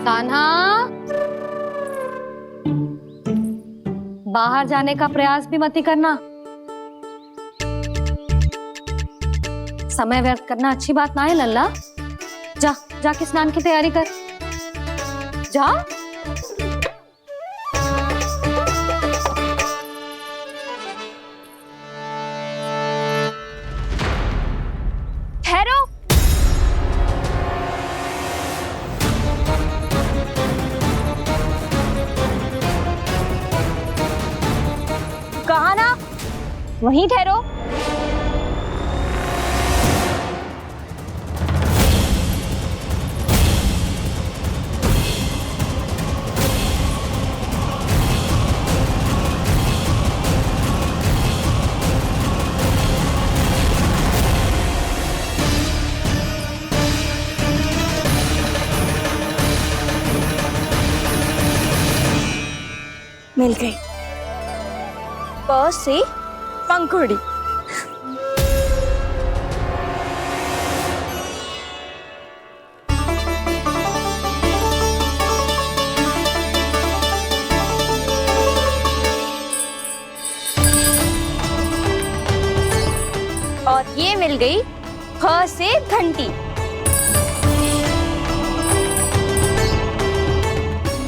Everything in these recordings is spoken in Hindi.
कान्हा, बाहर जाने का प्रयास भी मत ही करना। समय व्यर्थ करना अच्छी बात ना है लल्ला। जा जाके स्नान की तैयारी कर, जा। ठहरो। कहा ना, वहीं ठहरो। मिल गई। प से पंखुड़ी। और ये मिल गई फ से घंटी।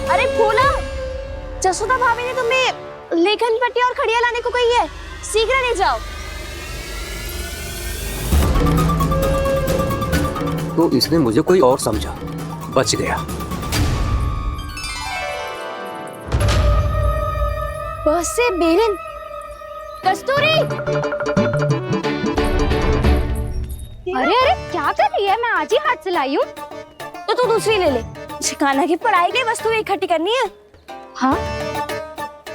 अरे फूला, जसोदा भाभी ने तुम्हें लेखन पट्टी और खड़िया लाने को कही है, शीघ्र ले जाओ। तो इसने मुझे कोई और समझा, बच गया। बस से बेलन। कस्तूरी, अरे अरे क्या कर रही है? मैं आज ही हाथ से लाई हूँ। तो तू दूसरी ले ले। कान्हा की पढ़ाई की वस्तु इकट्ठी करनी है। हाँ,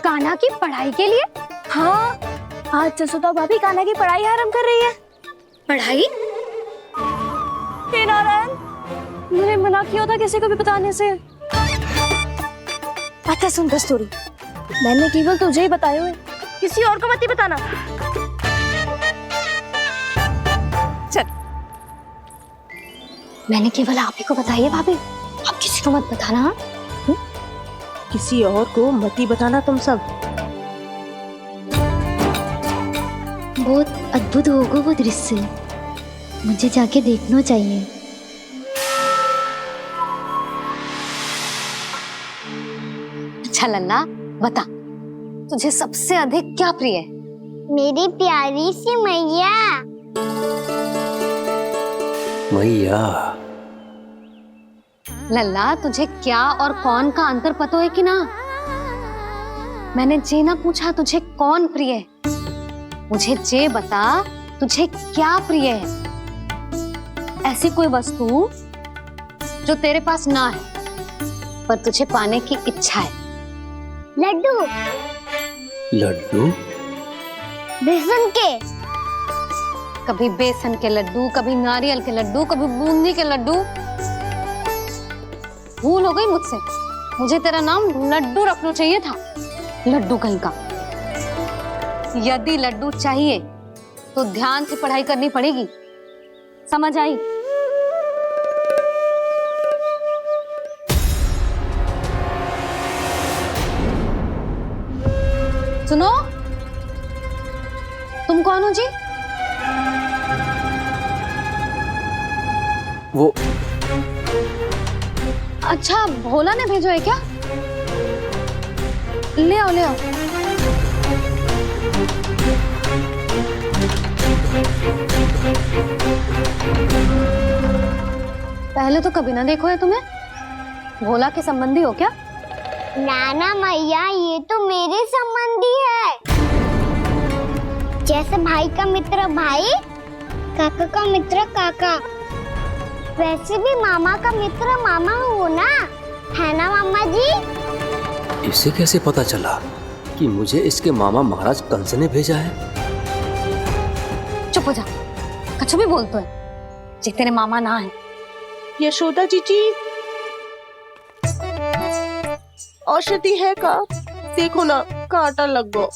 कान्हा की पढ़ाई के लिए? हाँ, आज जसोदा भाभी कान्हा की पढ़ाई आरंभ कर रही है। पढ़ाई? हे नारायण, मैंने मना किया था किसी को भी बताने से। अच्छा सुन कस्तूरी, मैंने केवल तुझे ही बताए हुए, किसी और को मत ही बताना। चल, मैंने केवल आप ही को बताई है भाभी, आप किसी को मत बताना। किसी और को मत ही बताना तुम सब। बहुत अद्भुत होगा वो दृश्य, मुझे जाके देखना चाहिए। अच्छा लल्ला, बता तुझे सबसे अधिक क्या प्रिय है? मेरी प्यारी सी मैया। मैया। लल्ला, तुझे क्या और कौन का अंतर पता है कि ना? मैंने जे ना पूछा तुझे कौन प्रिय है, मुझे जे बता तुझे क्या प्रिय है। ऐसी कोई वस्तु जो तेरे पास ना है पर तुझे पाने की इच्छा है। लड्डू। लड्डू? बेसन के। कभी बेसन के लड्डू, कभी नारियल के लड्डू, कभी बूंदी के लड्डू। भूल हो गई मुझसे, मुझे तेरा नाम लड्डू रखना चाहिए था। लड्डू कहीं का। यदि लड्डू चाहिए तो ध्यान से पढ़ाई करनी पड़ेगी, समझ आई? सुनो, तुम कौन हो जी? वो अच्छा, भोला ने भेजो है क्या? ले आओ ले आओ। पहले तो कभी ना देखो है तुम्हें। भोला के संबंधी हो क्या? नाना मैया, ये तो मेरे संबंधी है। जैसे भाई का मित्र भाई, काका का मित्र काका, वैसे भी मामा का मित्र मामा हो ना, है ना मामा जी? इसे कैसे पता चला कि मुझे इसके मामा महाराज कंस ने भेजा है? चुप हो जा, कछु भी बोलते है, जे तेरे मामा ना है। यशोदा जीजी, औषधि है का? देखो ना, कांटा लग गो।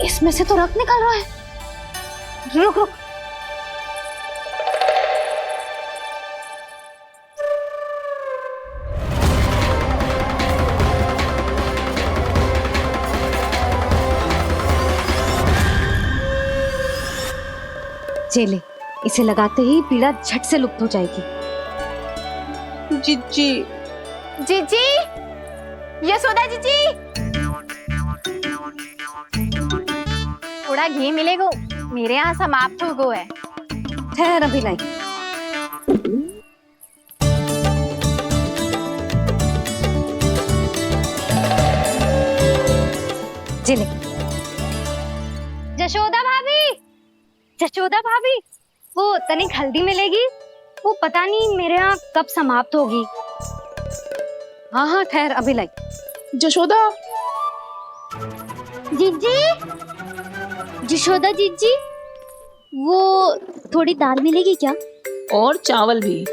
इसमें से तो रक्त निकल रहा है। रुक रुक। चले, इसे लगाते ही पीड़ा झट से लुप्त हो जाएगी। जीजी, जीजी, यशोदा जीजी, थोड़ा घी मिलेगा, मेरे यहाँ समाप्त हो गया है। ठहर अभी नहीं। चले। जशोदा भाभी, जशोदा भाभी, वो तनिक हल्दी मिलेगी? वो पता नहीं मेरे यहाँ कब समाप्त होगी। हाँ हाँ ठहर अभी लाई। जशोदा, जीजी, जशोदा जीजी, वो थोड़ी दाल मिलेगी क्या? और चावल भी।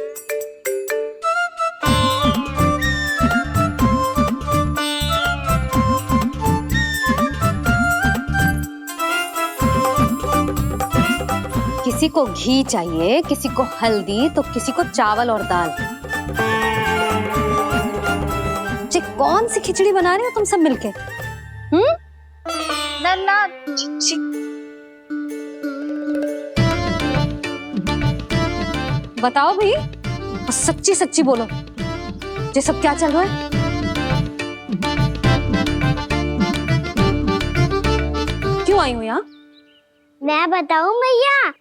किसी को घी चाहिए, किसी को हल्दी, तो किसी को चावल और दाल। जी कौन सी खिचड़ी बना रहे हो तुम सब मिलके? नन्ना, बताओ भाई, और सच्ची सच्ची बोलो, ये सब क्या चल रहा है? क्यों आई हो यहाँ? मैं बताऊं भैया,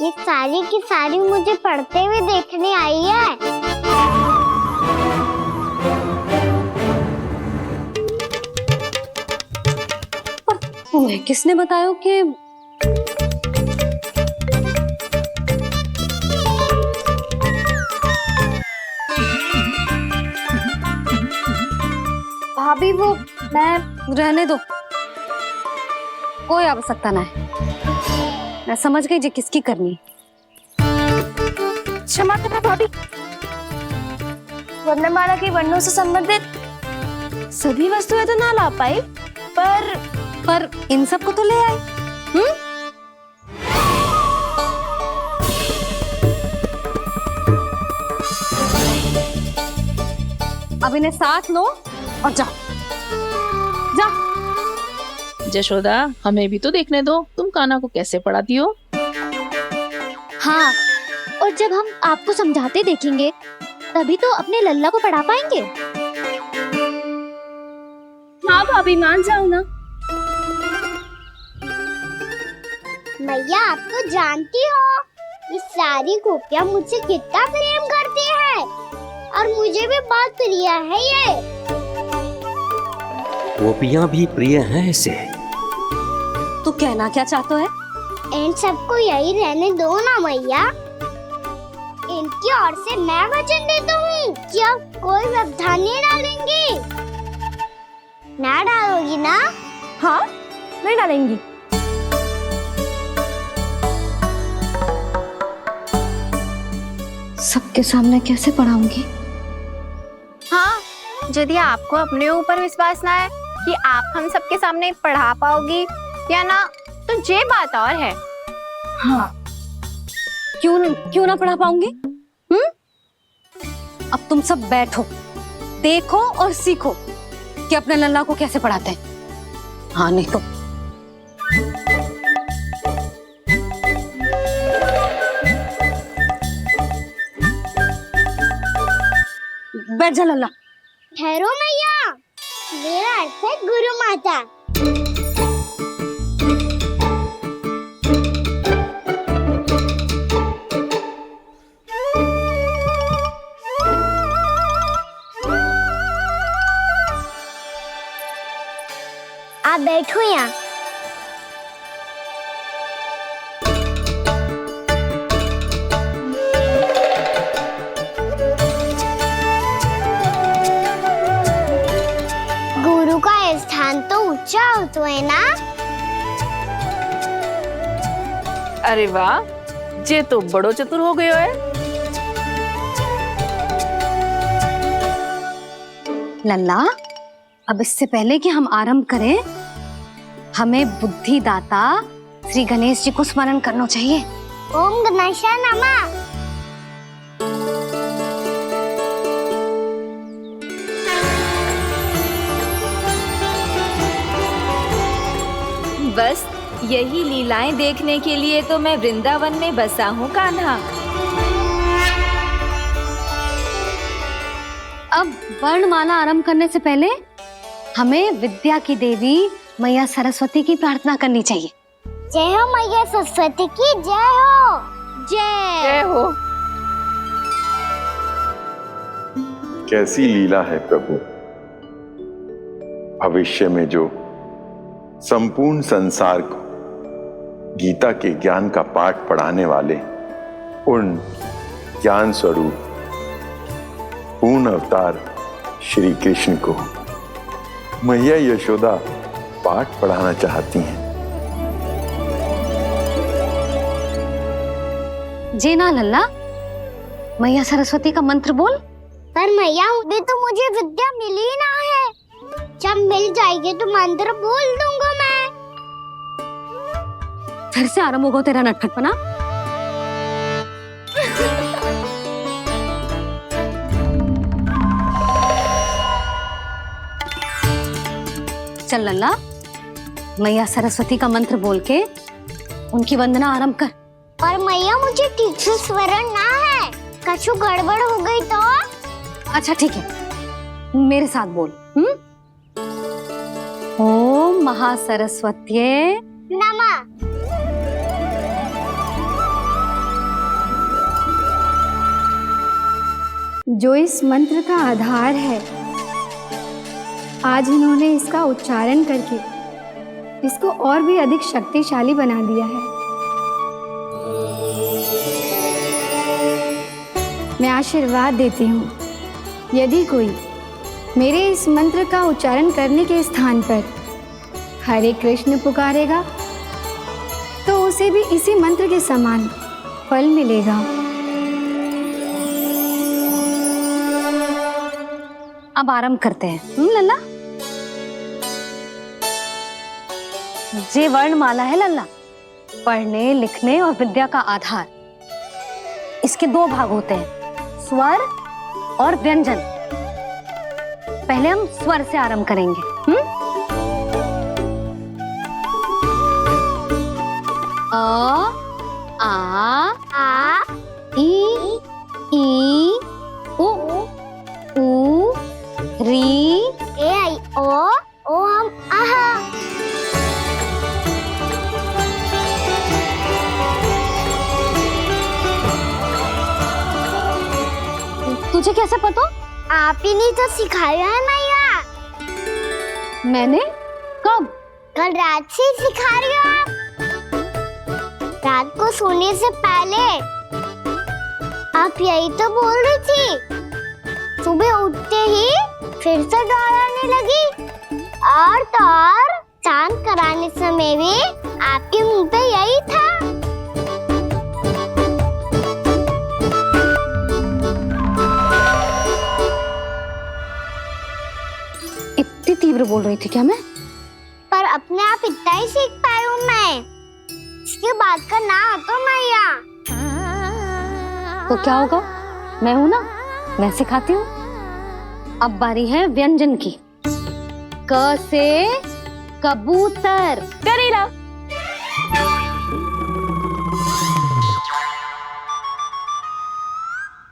ये सारी की सारी मुझे पढ़ते हुए देखने आई है। तुम्हें किसने बताया कि भाभी? वो मैं रहने दो, कोई आवश्यकता ना है। मैं समझ गई जी किसकी करनी। क्षमा करना भाभी, वर्णमाला के वर्णों से संबंधित सभी वस्तुएं तो ना ला पाई, पर इन सब को तो ले आए। अब इन्हें साथ लो और जाओ। जा। जशोदा, हमें भी तो देखने दो, तुम कान्हा को कैसे पढ़ाती हो। हाँ, और जब हम आपको समझाते देखेंगे तभी तो अपने लल्ला को पढ़ा पाएंगे। हाँ भाभी, मान जाओ ना। मैया, आप तो जानती हो ये सारी गोपियां मुझसे कितना प्रेम करती है, और मुझे भी बहुत प्रिय है ये। गोपियां भी प्रिय हैं इसे। तू कहना क्या चाहता है? इन सबको यही रहने दो ना मैया। इनकी ओर से मैं वचन देता हूँ कि आप कोई व्यवधान नहीं डालेंगी। ना डालोगी ना? हाँ, नहीं डालेंगी। सबके सामने कैसे पढ़ाऊंगी? हाँ, यदि आपको अपने ऊपर विश्वास ना है कि आप हम सबके सामने पढ़ा पाओगी या ना, तो ये बात और है। हाँ, क्यों ना पढ़ा पाऊंगी? अब तुम सब बैठो, देखो और सीखो कि अपने लल्ला को कैसे पढ़ाते हैं। हाँ नहीं तो बैठ जा लल्ला। ठहरो मैया, मेरा अर्थ है गुरु माता। आप बैठो यहाँ। गुरु का स्थान तो ऊंचा होता है ना? अरे वाह, जे तो बड़ो चतुर हो गयो है। लल्ला, अब इससे पहले कि हम आरंभ करें, हमें बुद्धिदाता श्री गणेश जी को स्मरण करना चाहिए। ओम गणेशाय नमः। बस यही लीलाएं देखने के लिए तो मैं वृंदावन में बसा हूँ कान्हा। अब वर्णमाला आरंभ करने से पहले हमें विद्या की देवी मैया सरस्वती की प्रार्थना करनी चाहिए। जय हो मैया सरस्वती की जय हो। जय हो। कैसी लीला है प्रभु। भविष्य में जो संपूर्ण संसार को गीता के ज्ञान का पाठ पढ़ाने वाले उन ज्ञान स्वरूप पूर्ण अवतार श्री कृष्ण को मैया यशोदा पाठ पढ़ाना चाहती हैं। जेना लल्ला, मैया सरस्वती का मंत्र बोल। पर मैया अभी तो मुझे विद्या मिली ना है। जब मिल जाएगी तो मंत्र बोल दूंगा मैं। फिर से आरंभ होगा तेरा नटखटपना। चल लल्ला, मैया सरस्वती का मंत्र बोल के उनकी वंदना आरंभ कर। पर मैया मुझे ठीक से स्मरण ना है, कछु गड़बड़ हो गई तो? अच्छा ठीक है, मेरे साथ बोल। ओम महासरस्वत्ये नमः। जो इस मंत्र का आधार है, आज इन्होंने इसका उच्चारण करके इसको और भी अधिक शक्तिशाली बना दिया है। मैं आशीर्वाद देती हूँ, यदि कोई मेरे इस मंत्र का उच्चारण करने के स्थान पर हरे कृष्ण पुकारेगा तो उसे भी इसी मंत्र के समान फल मिलेगा। अब आरंभ करते हैं। लल्ला, जे वर्णमाला है लल्ला, पढ़ने लिखने और विद्या का आधार। इसके दो भाग होते हैं, स्वर और व्यंजन। पहले हम स्वर से आरंभ करेंगे। अ, आ, ई, उ, री, ए आई ओ हम आहा। तुझे कैसे पता? आप ही ने तो सिखाया है मैया। मैंने? कब? कल रात से सिखा रही हो आप। रात को सोने से पहले आप यही तो बोल रही थी। सुबह उठते ही फिर से दोहराने लगी, और तो और स्नान कराने समय भी आपके मुंह पे यही था। इतनी तीव्र बोल रही थी क्या मैं? पर अपने आप इतना ही सीख पाई हूँ मैं। इसके बाद का ना तो मैया। तो क्या होगा? मैं हूं ना, मैं सिखाती हूँ। अब बारी है व्यंजन की। क से कबूतर। करेला।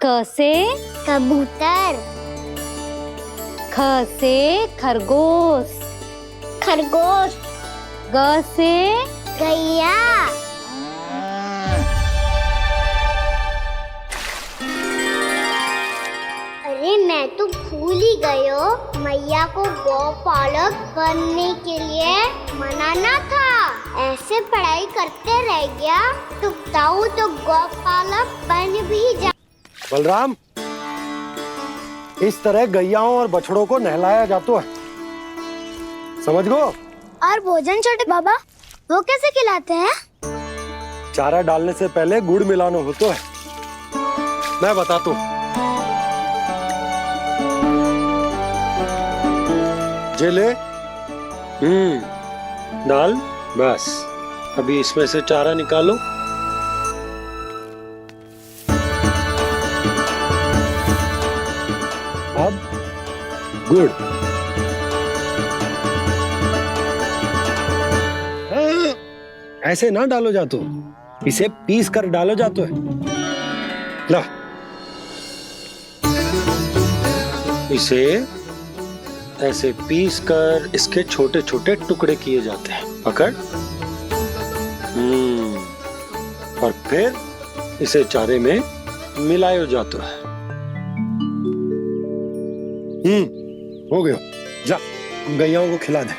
क से कबूतर। ख से खरगोश। खरगोश। ग से गैया। अरे मैं तो भूल ही गई हो, मैया को गौपालक बनने के लिए मनाना था। ऐसे पढ़ाई करते रह गया तो बताओ तो गौपालक बन भी जा। बलराम, इस तरह गैयाओं और बछड़ों को नहलाया जाता है, समझ गो? और भोजन छोटे बाबा, वो कैसे खिलाते हैं? चारा डालने से पहले गुड़ मिलाना होता है, मैं बताता हूँ। जे ले, डाल, बस। अभी इसमें से चारा निकालो। अब गुड़। ऐसे ना डालो जातो, इसे पीस कर डालो जातो है। ला, इसे ऐसे पीस कर इसके छोटे छोटे टुकड़े किए जाते हैं। पकड़। और फिर इसे चारे में मिलायो जाता है। हो गया। जा, हम गैयाओं को खिला दे।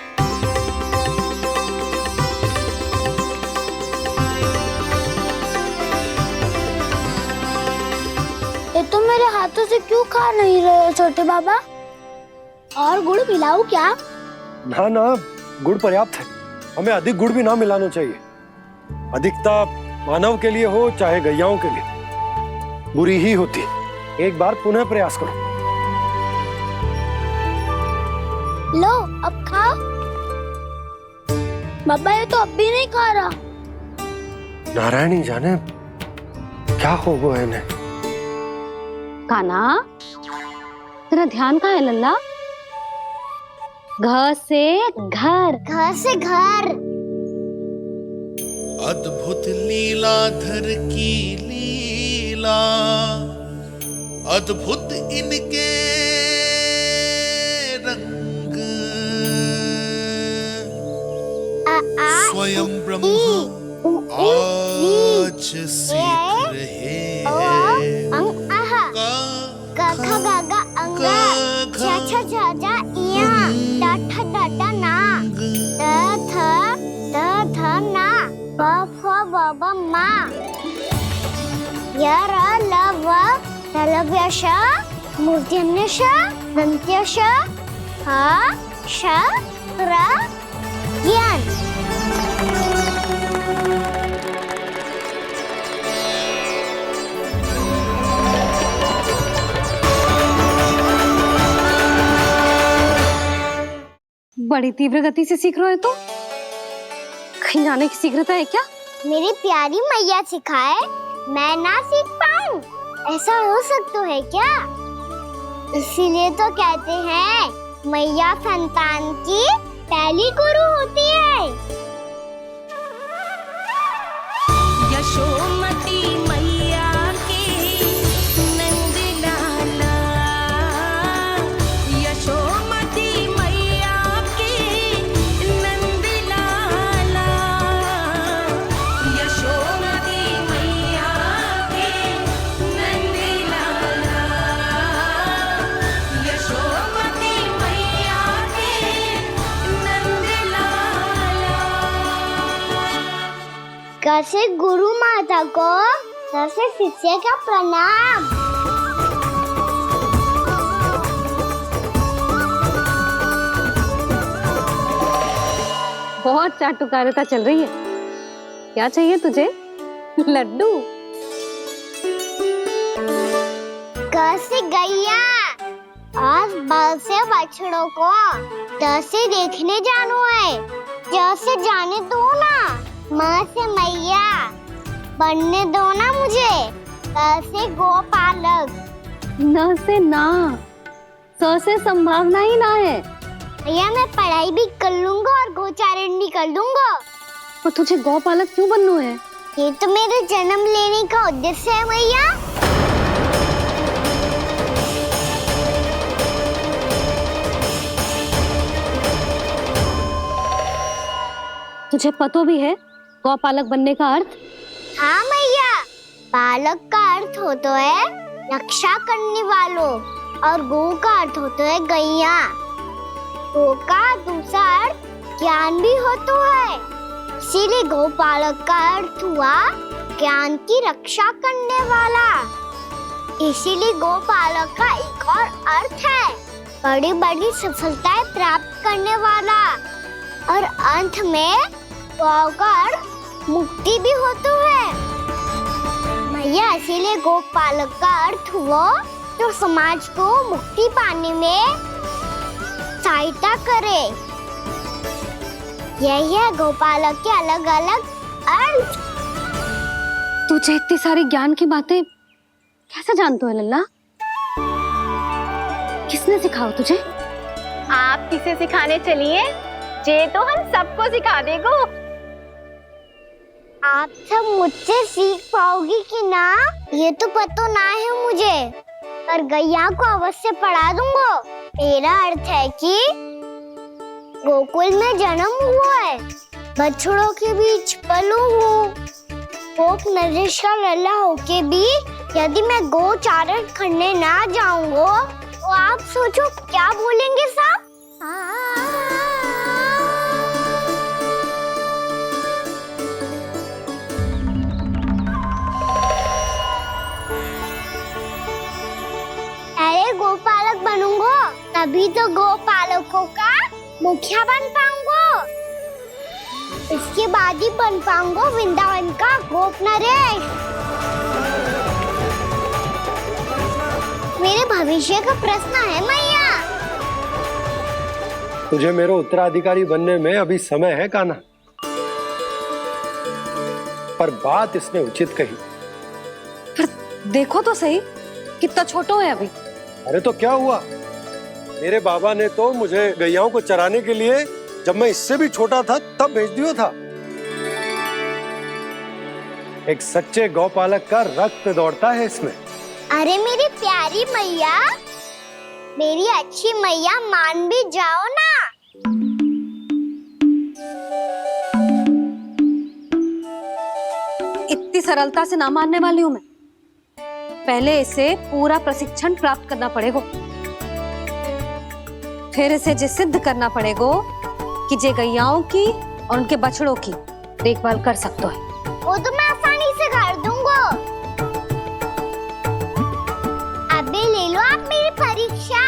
ये तुम मेरे हाथों से क्यों खा नहीं रहे हो छोटे बाबा? और गुड़ मिलाऊं क्या? ना ना, गुड़ पर्याप्त है। हमें अधिक गुड़ भी ना मिलाना चाहिए। अधिकता मानव के लिए हो चाहे गैयाओं के लिए बुरी ही होती। एक बार पुनः प्रयास करो। लो, अब खाओ। बाबा ये तो अब भी नहीं खा रहा। नारायणी जाने क्या हो गया है इन्हें। कान्हा, तेरा ध्यान कहाँ है लल्ला? घर से घर, घर से घर। अद्भुत लीलाधर की लीला, अद्भुत इनके रंग, स्वयं ब्रह्म आज सीख रहे हैं। बाबा माँ यार लव लव्यश मूर्त्यन्यश दन्त्यश हा श र ज्ञान। बड़ी तीव्र गति से सीख रहे हो तो कहीं जाने की शीघ्रता है क्या? मेरी प्यारी मैया सिखाए, मैं ना सीख पाऊं, ऐसा हो सकता है क्या? इसीलिए तो कहते हैं मैया संतान की पहली गुरु होती है। यशोमती मैया की नंद लाला, यशोमती मैया की नंद लाला, यशोमती मैया की नंद लाला, यशोमती मैया की नंद लाला। कैसे गुरु माता को सबसे शिष्य का प्रणाम। बहुत चाटुकारिता चल रही है। क्या चाहिए तुझे? लड्डू? कैसे गैया आज बाल से बछड़ों को कैसे देखने जानो है, जैसे जाने दो ना, माँ से मैया बनने दो ना मुझे। कैसे गोपालक। न से ना, स से संभावना ही ना है। भैया मैं पढ़ाई भी कर लूंगा और गोचारण भी कर दूंगा। तो तुझे गौपालक क्यों बनना है? ये तो मेरे जन्म लेने का उद्देश्य है भैया। तुझे पता भी है गौपालक बनने का अर्थ? हाँ मैया, पालक का अर्थ होता है रक्षा करने वालों और गौ का अर्थ होता है गैया। गौ का दूसरा अर्थ ज्ञान भी होता है, इसीलिए गौपालक का अर्थ हुआ ज्ञान की रक्षा करने वाला। इसीलिए गौपालक का एक और अर्थ है बड़ी बड़ी सफलताएं प्राप्त करने वाला, और अंत में गौ का अर्थ मुक्ति भी होता है। भैया इसीलिए गोपालक का अर्थ हुआ जो समाज को मुक्ति पाने में सहायता करे। यही है गोपालक के अलग अलग अर्थ। तुझे इतनी सारी ज्ञान की बातें कैसे जानते हो लल्ला? किसने सिखाओ तुझे? आप किसे सिखाने चलिए? जे तो हम सबको सिखा देगो। आप सब मुझसे सीख पाओगी कि ना, ये तो पता ना है मुझे, पर गैया को अवश्य पढ़ा दूंगा। मेरा अर्थ है कि गोकुल में जन्म हुआ है, बछड़ों के बीच पलू हूँ, गोप नरेश का लल्ला होके भी यदि मैं गोचारण करने ना जाऊंगा तो आप सोचो क्या बोलेंगे साहब। अरे गोपालक बनूंगा तभी तो गोपालकों का मुखिया बन पाऊंगा, इसके बाद ही बन पाऊंगा वृंदावन का गोप नरेश। मेरे भविष्य का प्रश्न है मैया। तुझे मेरे उत्तराधिकारी बनने में अभी समय है कान्हा, पर बात इसने उचित कही। पर देखो तो सही, कितना छोटो है अभी। अरे तो क्या हुआ, मेरे बाबा ने तो मुझे गैयाओं को चराने के लिए जब मैं इससे भी छोटा था तब भेज दिया था। एक सच्चे गौपालक का रक्त दौड़ता है इसमें। अरे मेरी प्यारी मैया, मेरी अच्छी मैया, मान भी जाओ ना। इतनी सरलता से ना मानने वाली हूं मैं। पहले इसे पूरा प्रशिक्षण प्राप्त करना पड़ेगा, फिर इसे जे सिद्ध करना पड़ेगा कि जे गैयाओं की और उनके बछड़ों की देखभाल कर सकते है। वो तो मैं आसानी से कर दूंगा। अबे ले लो आप मेरी परीक्षा।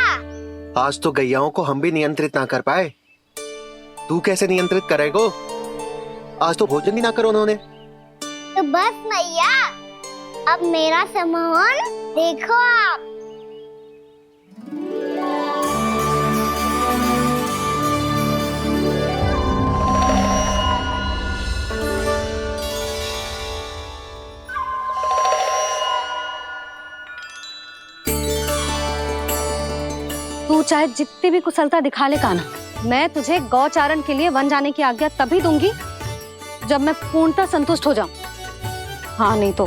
आज तो गैयाओं को हम भी नियंत्रित ना कर पाए, तू कैसे नियंत्रित करेगो? आज तो भोजन ही ना करो उन्होंने। तो बस मैया, अब मेरा सम्मान देखो आप। तू चाहे जितनी भी कुशलता दिखा ले कान्हा, मैं तुझे गौचारण के लिए वन जाने की आज्ञा तभी दूंगी जब मैं पूर्णतः संतुष्ट हो जाऊं। हाँ नहीं तो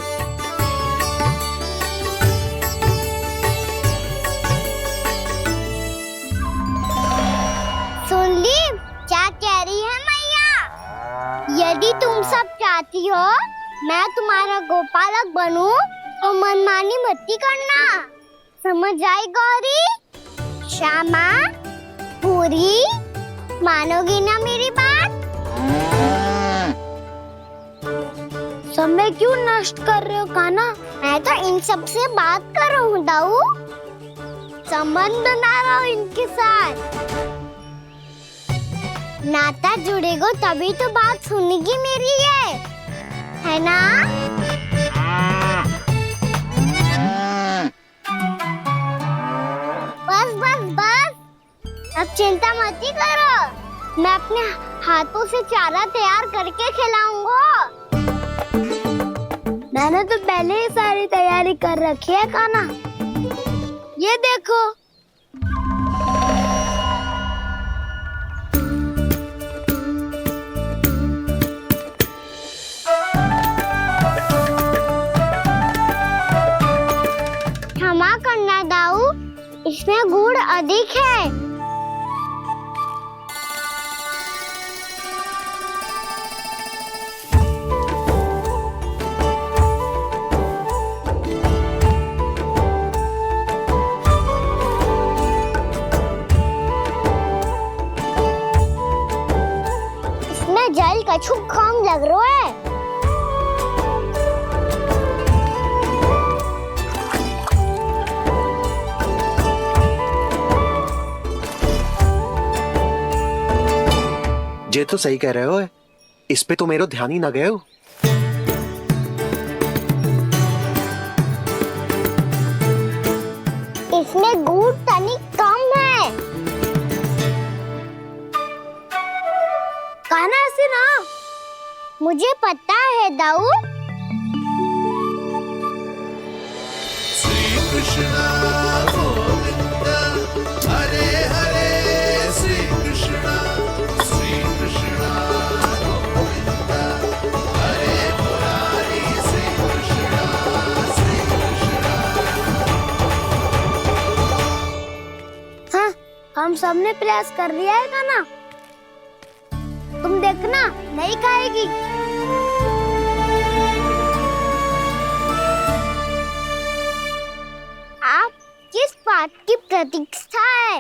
सुन ली क्या कह रही है मैया? यदि तुम सब चाहती हो मैं तुम्हारा गोपालक बनूं तो मनमानी मत करना, समझ आई गौरी? श्यामा, पूरी, मानोगी ना मेरी बात? समय क्यों नष्ट कर रहे हो कान्हा? मैं तो इन सब से बात कर रहा हूँ दाऊ, संबंध बना रहा हूँ इनके साथ। नाता जुड़ेगा तभी तो बात सुनेगी मेरी, है ना? बस बस बस, अब चिंता मत ही करो, मैं अपने हाथों से चारा तैयार करके खिलाऊंगा। मैंने तो पहले ही सारी तैयारी कर रखी है कान्हा, ये देखो। क्षमा करना दाऊ, इसमें गुड़ अधिक है। इसमें जल कछु कम लग रहा है। ये तो सही कह रहे हो, इस पे तो मेरो ध्यान ही ना गए हो। इसमें गुड़ तनिक कम है। कान्हा से ना, मुझे पता है दाऊ। श्री कृष्ण गोविंद हरे हरे, श्री कृष्ण गोविंद हरे हम सब ने प्रयास कर लिया है कान्हा। तुम देखना नहीं खाएगी। आप किस बात की प्रतीक्षा है?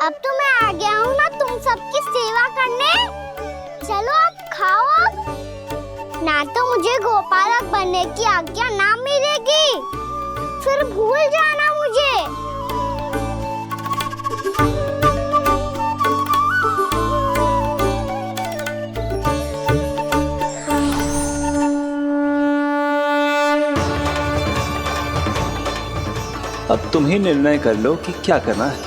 अब तो मैं आ गया हूँ ना तुम सबकी सेवा करने। चलो अब खाओ अब। ना तो मुझे गोपालक बनने की आज्ञा ना मिलेगी, फिर भूल जाना मुझे। अब तुम ही निर्णय कर लो कि क्या करना है।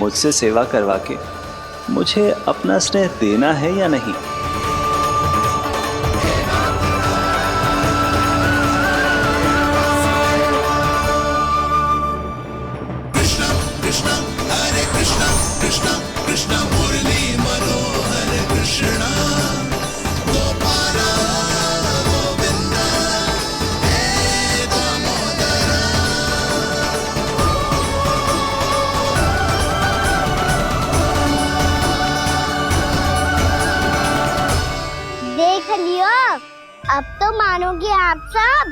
मुझसे सेवा करवा के मुझे अपना स्नेह देना है या नहीं। अब तो मानोगे आप सब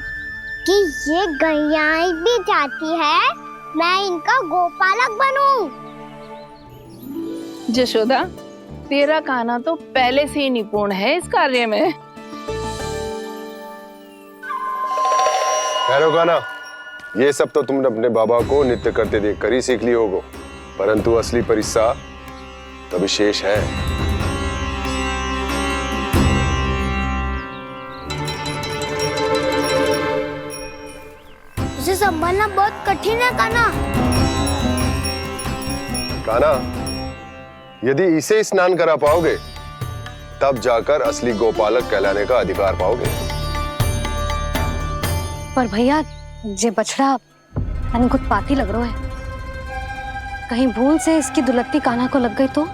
कि ये गैयाएं भी चाहती है मैं इनका गोपालक बनूं। जशोदा, तेरा कान्हा तो पहले से ही निपुण है इस कार्य में। ठहरो कान्हा, ये सब तो तुमने अपने बाबा को नृत्य करते देख कर ही सीख ली होगो, परंतु असली परिस्सा तो विशेष है। उसे संभालना बहुत कठिन है कान्हा। कान्हा, यदि इसे स्नान करा पाओगे तब जाकर असली गोपालक कहलाने का अधिकार पाओगे। पर भैया ये बछड़ा तनिक उत्पाती लग रहा है, कहीं भूल से इसकी दुलत्ती कान्हा को लग गई तो?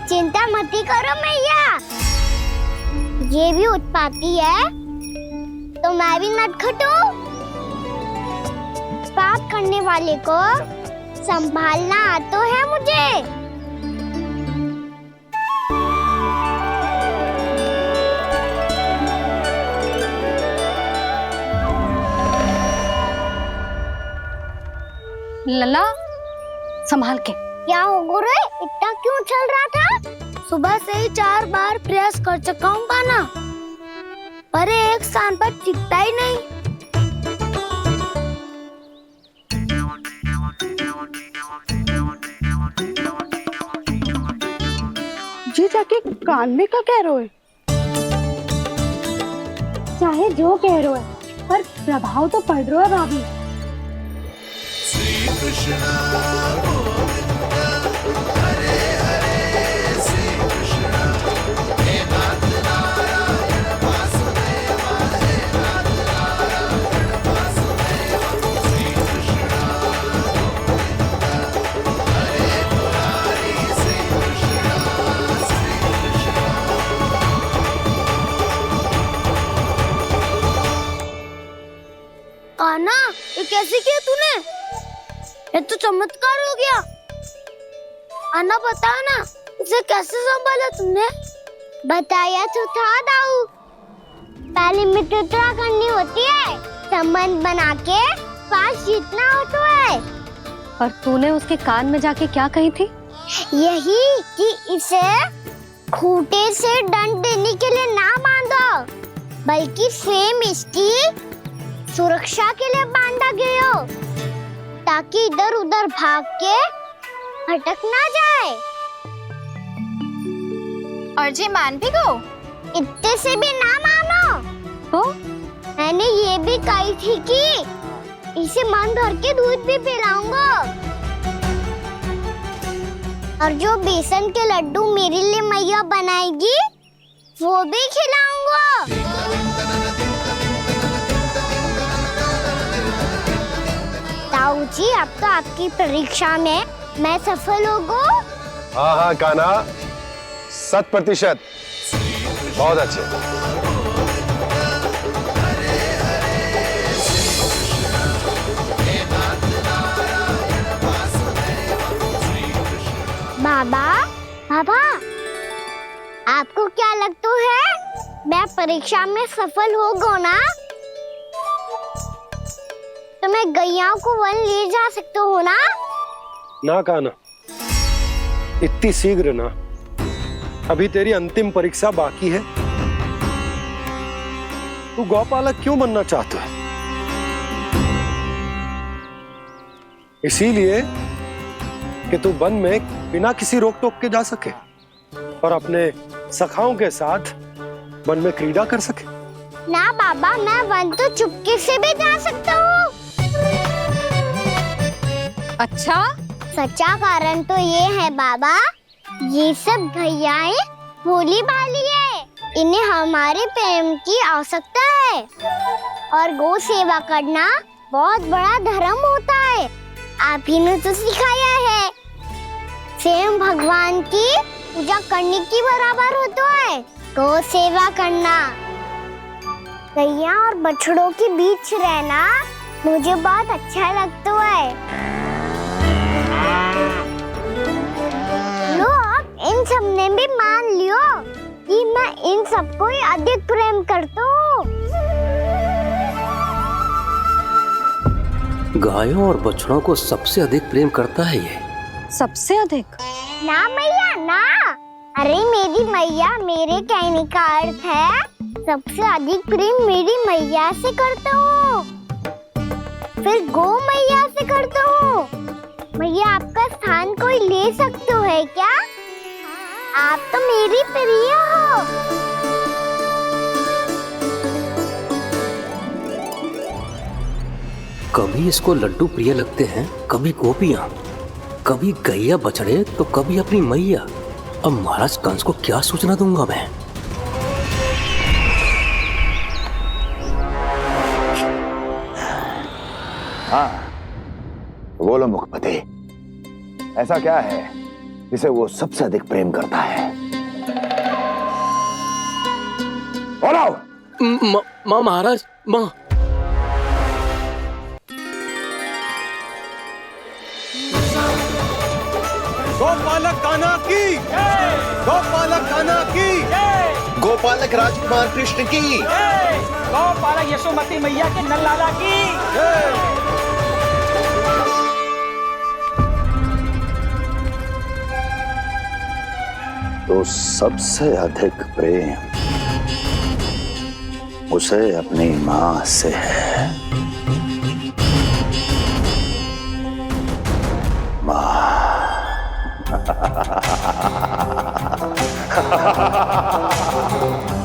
चिंता मत करो मैया, ये भी उत्पाती है तो मैं भी नटखट हूँ। पाप करने वाले को संभालना आता है मुझे। लला संभाल के। क्या हो गुरु, इतना क्यों चल रहा था? सुबह से ही 4 बार प्रयास कर चुका हूँ कान्हा, पर एक स्थान पर टिकता ही नहीं। जी जाके कान में का कह रहे हो? चाहे जो कह रहे हो, पर प्रभाव तो पड़ रहा है भाभी। श्री कृष्ण गोविंद हरे हरे, श्री कृष्ण हे नाथ नारायण वासुदेव, हे नाथ नारायण वासुदेव, श्री कृष्ण गोविंद हरे मुरारी, श्री कृष्ण श्री कृष्ण। कान्हा, ये कैसे किया तूने? ये तो चमत्कार हो गया। अन्ना बता ना, इसे कैसे संभाला तुमने? बताया तो था दाऊ, पहले मित्रता करनी होती है, संबंध बना के पास जीतना होता है। पर तूने उसके कान में जाके क्या कही थी? यही कि इसे खूंटे से दंड देने के लिए ना बांधो, बल्कि फेम इसकी सुरक्षा के लिए बांधा गया हो, ताकि इधर उधर भाग के भटक ना जाए। और जी मान भी गो? इतने से भी ना मानो। तो मैंने ये भी कही थी कि इसे मन भर के दूध भी पिलाऊंगा, और जो बेसन के लड्डू मेरे लिए मैया बनाएगी वो भी खिलाऊंगा। ताऊ जी, अब तो आपकी परीक्षा में मैं सफल हो गो। हाँ हाँ कान्हा, 100%। बहुत अच्छे। मैं परीक्षा में सफल हो गो ना तो मैं गैया को वन ले जा सकता हूँ ना? ना काना, इतनी शीघ्र ना। अभी तेरी अंतिम परीक्षा बाकी है। तू गौपालक क्यों बनना चाहता है? इसीलिए कि तू वन में बिना किसी रोक टोक के जा सके और अपने सखाओं के साथ वन में क्रीड़ा कर सके। ना बाबा, मैं वन तो चुपके से भी जा सकता हूँ। अच्छा, सच्चा कारण तो ये है बाबा, ये सब गैयाएं भोली भाली है, इन्हें हमारे प्रेम की आवश्यकता है और गौ सेवा करना बहुत बड़ा धर्म होता है। आप ही ने तो सिखाया है, स्वयं भगवान की पूजा करने की बराबर होता है गौ सेवा करना। गैया और बछड़ों के बीच रहना मुझे बहुत अच्छा लगता है। लो, अब इन सब ने भी मान लियो कि मैं इन सबको ही अधिक प्रेम करता हूँ। गायों और बछड़ों को सबसे अधिक प्रेम करता है ये। सबसे अधिक? ना मैया ना, अरे मेरी मैया, मेरे कहने का अर्थ है सबसे अधिक प्रेम मेरी मैया से करता हूँ, फिर गौ मैया से करता हूँ। मैया, आपका स्थान कोई ले सकते है क्या? आप तो मेरी प्रिय हो। कभी इसको लड्डू प्रिय लगते हैं, कभी गोपियां, कभी गैया बछड़े, तो कभी अपनी मैया। अब महाराज कंस को क्या सूचना दूंगा मैं? हाँ, बोलो मुखपति, ऐसा क्या है जिसे वो सबसे अधिक प्रेम करता है? बोलो। माँ महाराज, माँ। गोपालक कान्हा की, गोपालक कान्हा की, गोपालक राजकुमार कृष्ण की, गोपालक यशोमती मैया के नल लाला की। तो सबसे अधिक प्रेम उसे अपनी माँ से है। माँ।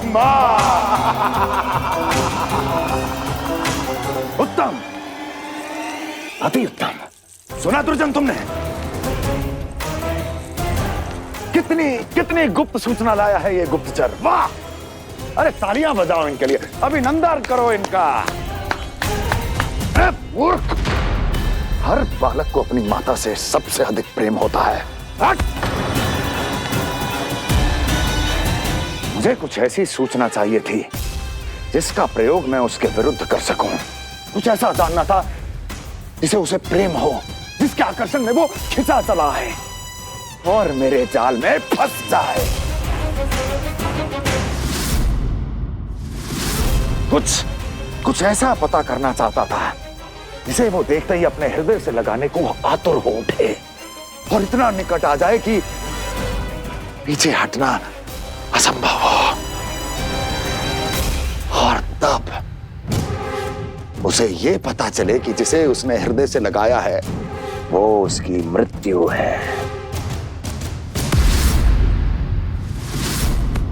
माँ। उत्तम, अति उत्तम। सुना दुर्जन तुमने? कितनी गुप्त सूचना लाया है ये गुप्तचर। वाह! अरे तालियां बजाओ इनके लिए, अभिनंदन करो इनका। अरे मूर्ख! हर बालक को अपनी माता से सबसे अधिक प्रेम होता है। हट! मुझे कुछ ऐसी सूचना चाहिए थी जिसका प्रयोग मैं उसके विरुद्ध कर सकूं। कुछ ऐसा जानना था जिसे उसे प्रेम हो, जिसके आकर्षण में वो खिंचा चला है और मेरे जाल में फंस जाए। कुछ ऐसा पता करना चाहता था जिसे वो देखते ही अपने हृदय से लगाने को आतुर हो उठे और इतना निकट आ जाए कि पीछे हटना असंभव हो। और तब उसे ये पता चले कि जिसे उसने हृदय से लगाया है वो उसकी मृत्यु है।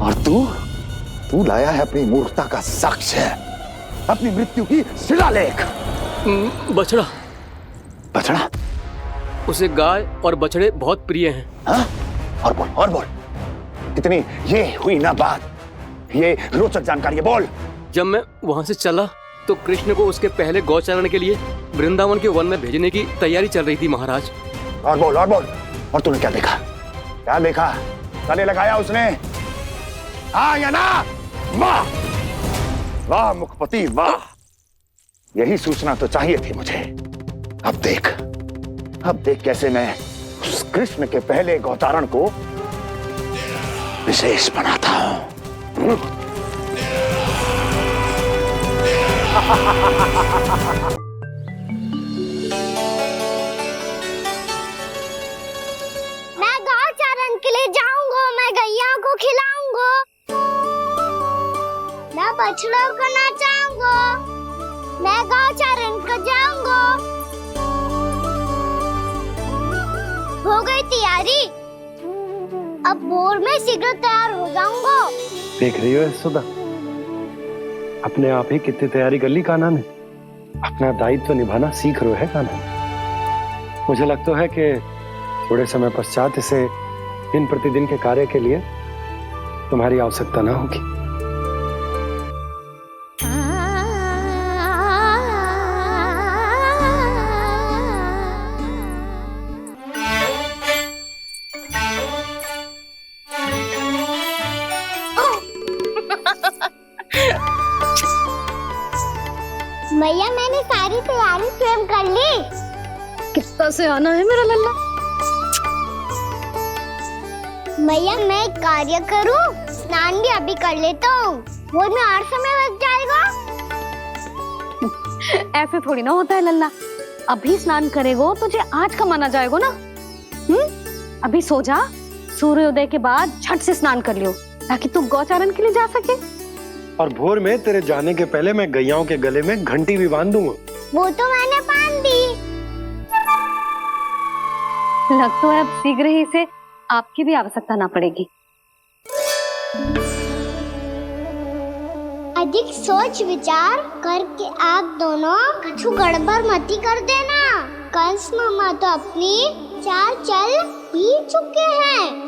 और तू लाया है अपनी मूर्खता का साक्ष्य, अपनी मृत्यु की शिलालेख। बछड़ा। बछड़ा? उसे गाय और बछड़े बहुत प्रिय हैं। हाँ? और बोल। कितनी ये हुई ना बात, ये रोचक जानकारी बोल। जब मैं वहां से चला तो कृष्ण को उसके पहले गौचारण के लिए वृंदावन के वन में भेजने की तैयारी चल रही थी महाराज। और बोल। और तूने क्या देखा? क्या देखा? गले लगाया उसने? हाँ या ना? वाह वाह मुखपति वाह, यही सूचना तो चाहिए थी मुझे। अब देख कैसे मैं उस कृष्ण के पहले गौतारण को विशेष बनाता हूं। मैं गांव चारण के लिए जाऊंगा, मैं गैया को खिलाऊंगा, मैं बछड़ों को नचाऊंगा, मैं गांव चारण को जाऊंगा। हो गई तैयारी, अब भोर में शीघ्र तैयार हो जाऊंगा। देख रही हो यशोदा, अपने आप ही कितनी तैयारी कर ली कान्हा ने। अपना दायित्व निभाना सीख रहे है कान्हा। मुझे लगता है कि थोड़े समय पश्चात इसे दिन प्रतिदिन के कार्य के लिए तुम्हारी आवश्यकता ना होगी। भैया मैंने सारी तैयारी स्वयं कर ली। कितना से आना है मेरा लल्ला। भैया मैं एक कार्य करूं, स्नान भी अभी कर लेता हूँ, वो में और समय लग जाएगा। ऐसे थोड़ी ना होता है लल्ला, अभी स्नान करेगो तुझे आज का माना जाएगा ना। अभी सो जा, सूर्योदय के बाद झट से स्नान कर लियो ताकि तू गौचारण के लिए जा सके। और भोर में तेरे जाने के पहले मैं गैयाओं के गले में घंटी भी बांध दूंगा। वो तो मैंने बांध दी। लग तो है अब शीघ्र ही से आपकी भी आवश्यकता ना पड़ेगी। अधिक सोच विचार करके आप दोनों कछु गड़बड़ मती कर देना। कंस मामा तो अपनी चाल चल ही चुके हैं।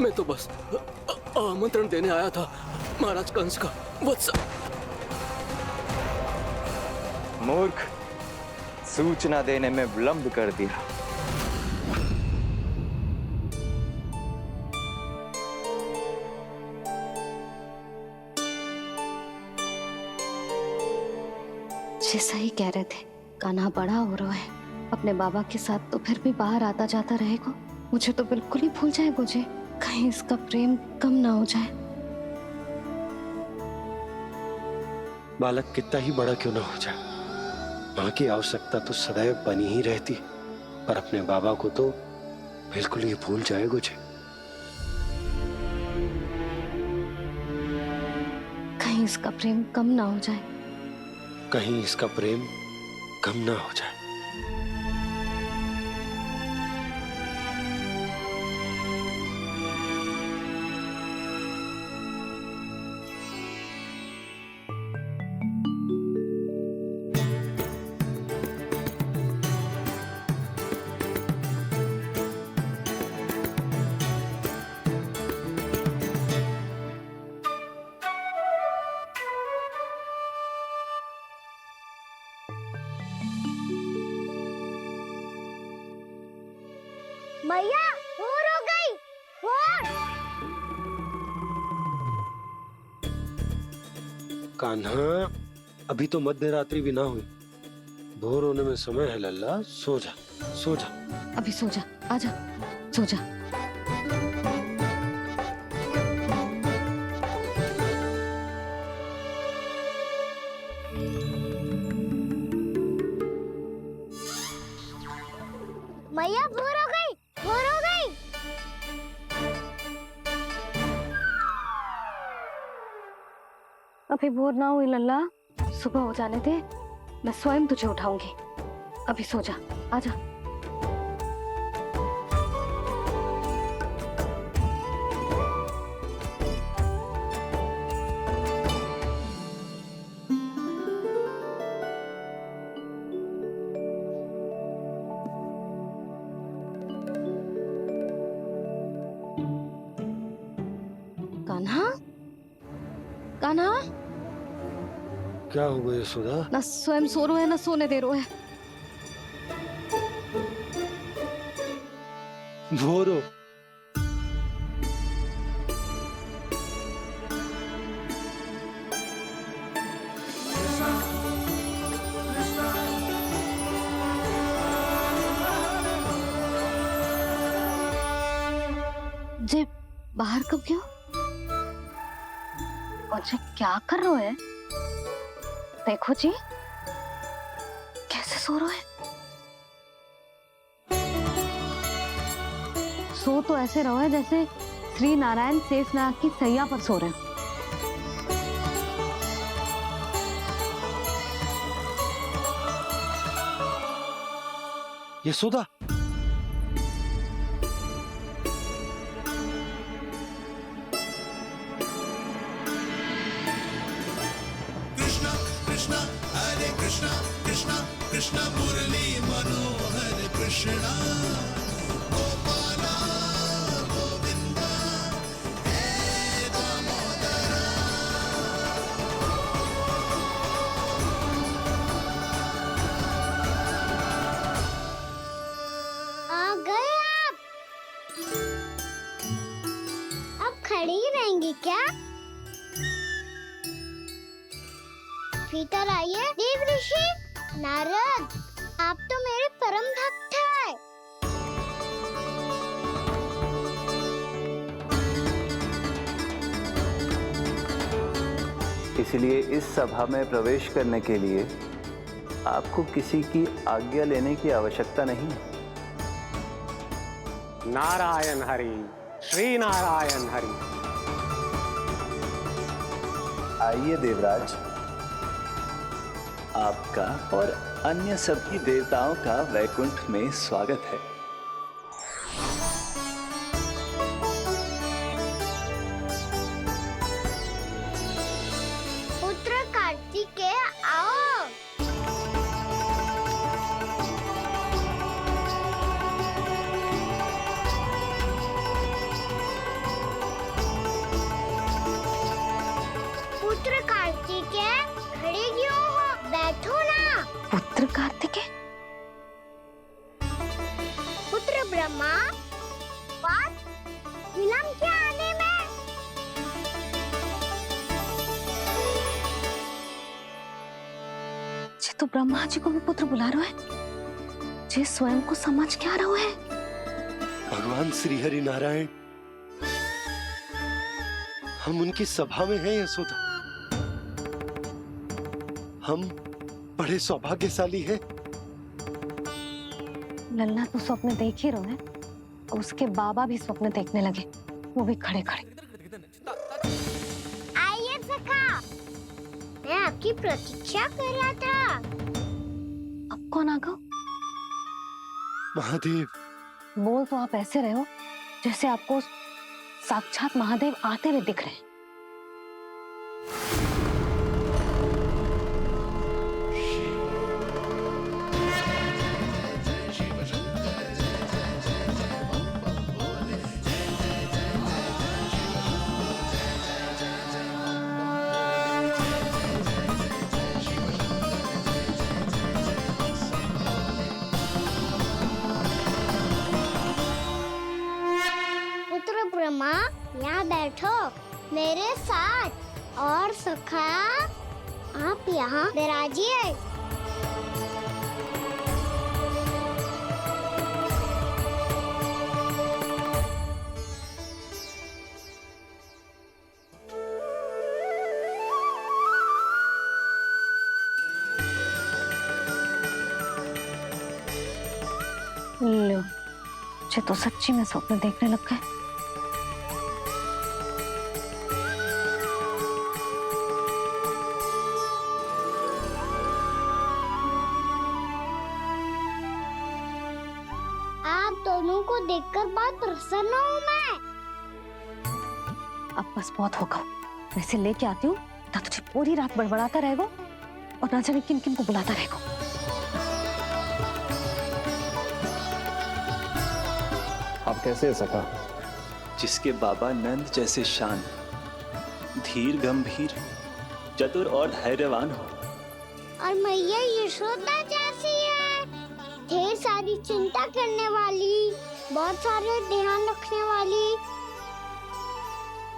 मैं तो बस आमंत्रण देने आया था महाराज कंस का। वत्स मूर्ख, सूचना देने में विलंब कर दिया। जैसा ही कह रहे थे, कान्हा बड़ा हो रहा है, अपने बाबा के साथ तो फिर भी बाहर आता जाता रहेगा। मुझे तो बिल्कुल ही भूल जाए मुझे, कहीं इसका प्रेम कम ना हो जाए। बालक कितना ही बड़ा क्यों ना हो जाए, माँ की आवश्यकता तो सदैव बनी ही रहती, पर अपने बाबा को तो बिल्कुल ही भूल जाए मुझे। कहीं इसका प्रेम कम ना हो जाए, कहीं इसका प्रेम कम ना हो जाए। भैया भोर हो गई, भोर। कान्हा, अभी तो मध्य रात्रि भी ना हुई, भोर होने में समय है लल्ला। सो जा, सो जा। अभी सो जा, आजा, सो जा। मैया भोर हो गई, भोर हो गई। अभी भोर ना हुई लल्ला, सुबह हो जाने दे, मैं स्वयं तुझे उठाऊंगी। अभी सो जा, आजा। कान्हा, कान्हा, क्या हो गया यशोदा? ना स्वयं सो रहे है ना सोने दे रहे है। भोरो जे बाहर कब क्यों? और जे क्या कर रहे है? देखो जी, कैसे सो रहे हैं। सो तो ऐसे रहो है जैसे श्री नारायण शेषनाग की सैया पर सो रहे हैं। यशोदा, कृष्णा कृष्णा हरे कृष्णा कृष्णा कृष्णा मुरली मनोहर कृष्णा गोपाला गोविंदा हे दामोदरा। आ गए आप। अब खड़ी ही रहेंगी क्या? भीतर आइए। देव ऋषि नारद, आप तो मेरे परम भक्त हैं। इसलिए इस सभा में प्रवेश करने के लिए आपको किसी की आज्ञा लेने की आवश्यकता नहीं है। नारायण हरि, श्री नारायण हरि। आइए देवराज, आपका और अन्य सभी देवताओं का वैकुंठ में स्वागत है। पुत्र कार्तिकेय आओ। पुत्र कार्तिकेय खड़े क्यों हो? बैठो ना। पुत्र कार्तिकेय, पुत्र ब्रह्मा, बात विलंब क्या आने में? जे तो ब्रह्मा जी को भी पुत्र बुला रहे है, जे स्वयं को समझ क्या रहे है। भगवान श्री हरि नारायण, हम उनकी सभा में हैं यशोदा। हम बड़े सौभाग्यशाली हैं। लल्ला तो स्वप्न देख ही रहे हैं, और उसके बाबा भी स्वप्न देखने लगे, वो भी खड़े खड़े। आइए सखा, मैं आपकी प्रतीक्षा कर रहा था। अब कौन आ गया? महादेव। बोल तो आप ऐसे रहे हो जैसे आपको साक्षात महादेव आते हुए दिख रहे हैं। पुत्र ब्रह्मा, यहाँ बैठो मेरे साथ। और सखा, आप यहाँ विराजिए। लो, मुझे तो सच्ची में स्वप्न देखने लग गए। आप दोनों को देखकर बहुत प्रसन्न हूँ मैं। अब बस बहुत होगा, मैं इसे लेके आती हूँ ना, तुझे पूरी रात बड़बड़ाता रहेगा और ना जाने किन किन को बुलाता रहेगा। आप कैसे है सखा? जिसके बाबा नंद जैसे शान, धीर गंभीर, चतुर और धैर्यवान हो। और मैया यशोदा जैसी है, ढेर सारी चिंता करने वाली, बहुत सारे ध्यान रखने वाली,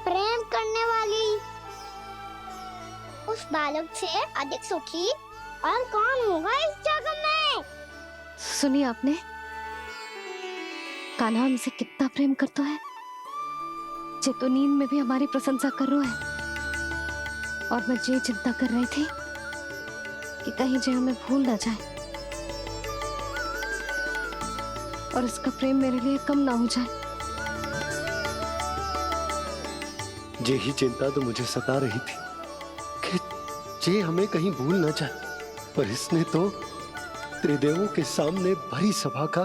प्रेम करने वाली। उस बालक से अधिक सुखी और कौन होगा इस जगत में? सुनिए आपने, कान्हा हमसे कितना प्रेम करता है, जे तो नींद में भी हमारी प्रशंसा कर रहा है। और मैं ये चिंता कर रही थी कि कहीं जे हमें भूल ना जाए और इसका प्रेम मेरे लिए कम ना हो जाए। यही चिंता तो मुझे सता रही थी कि जे हमें कहीं भूल ना जाए, पर इसने तो त्रिदेवों के सामने भरी सभा का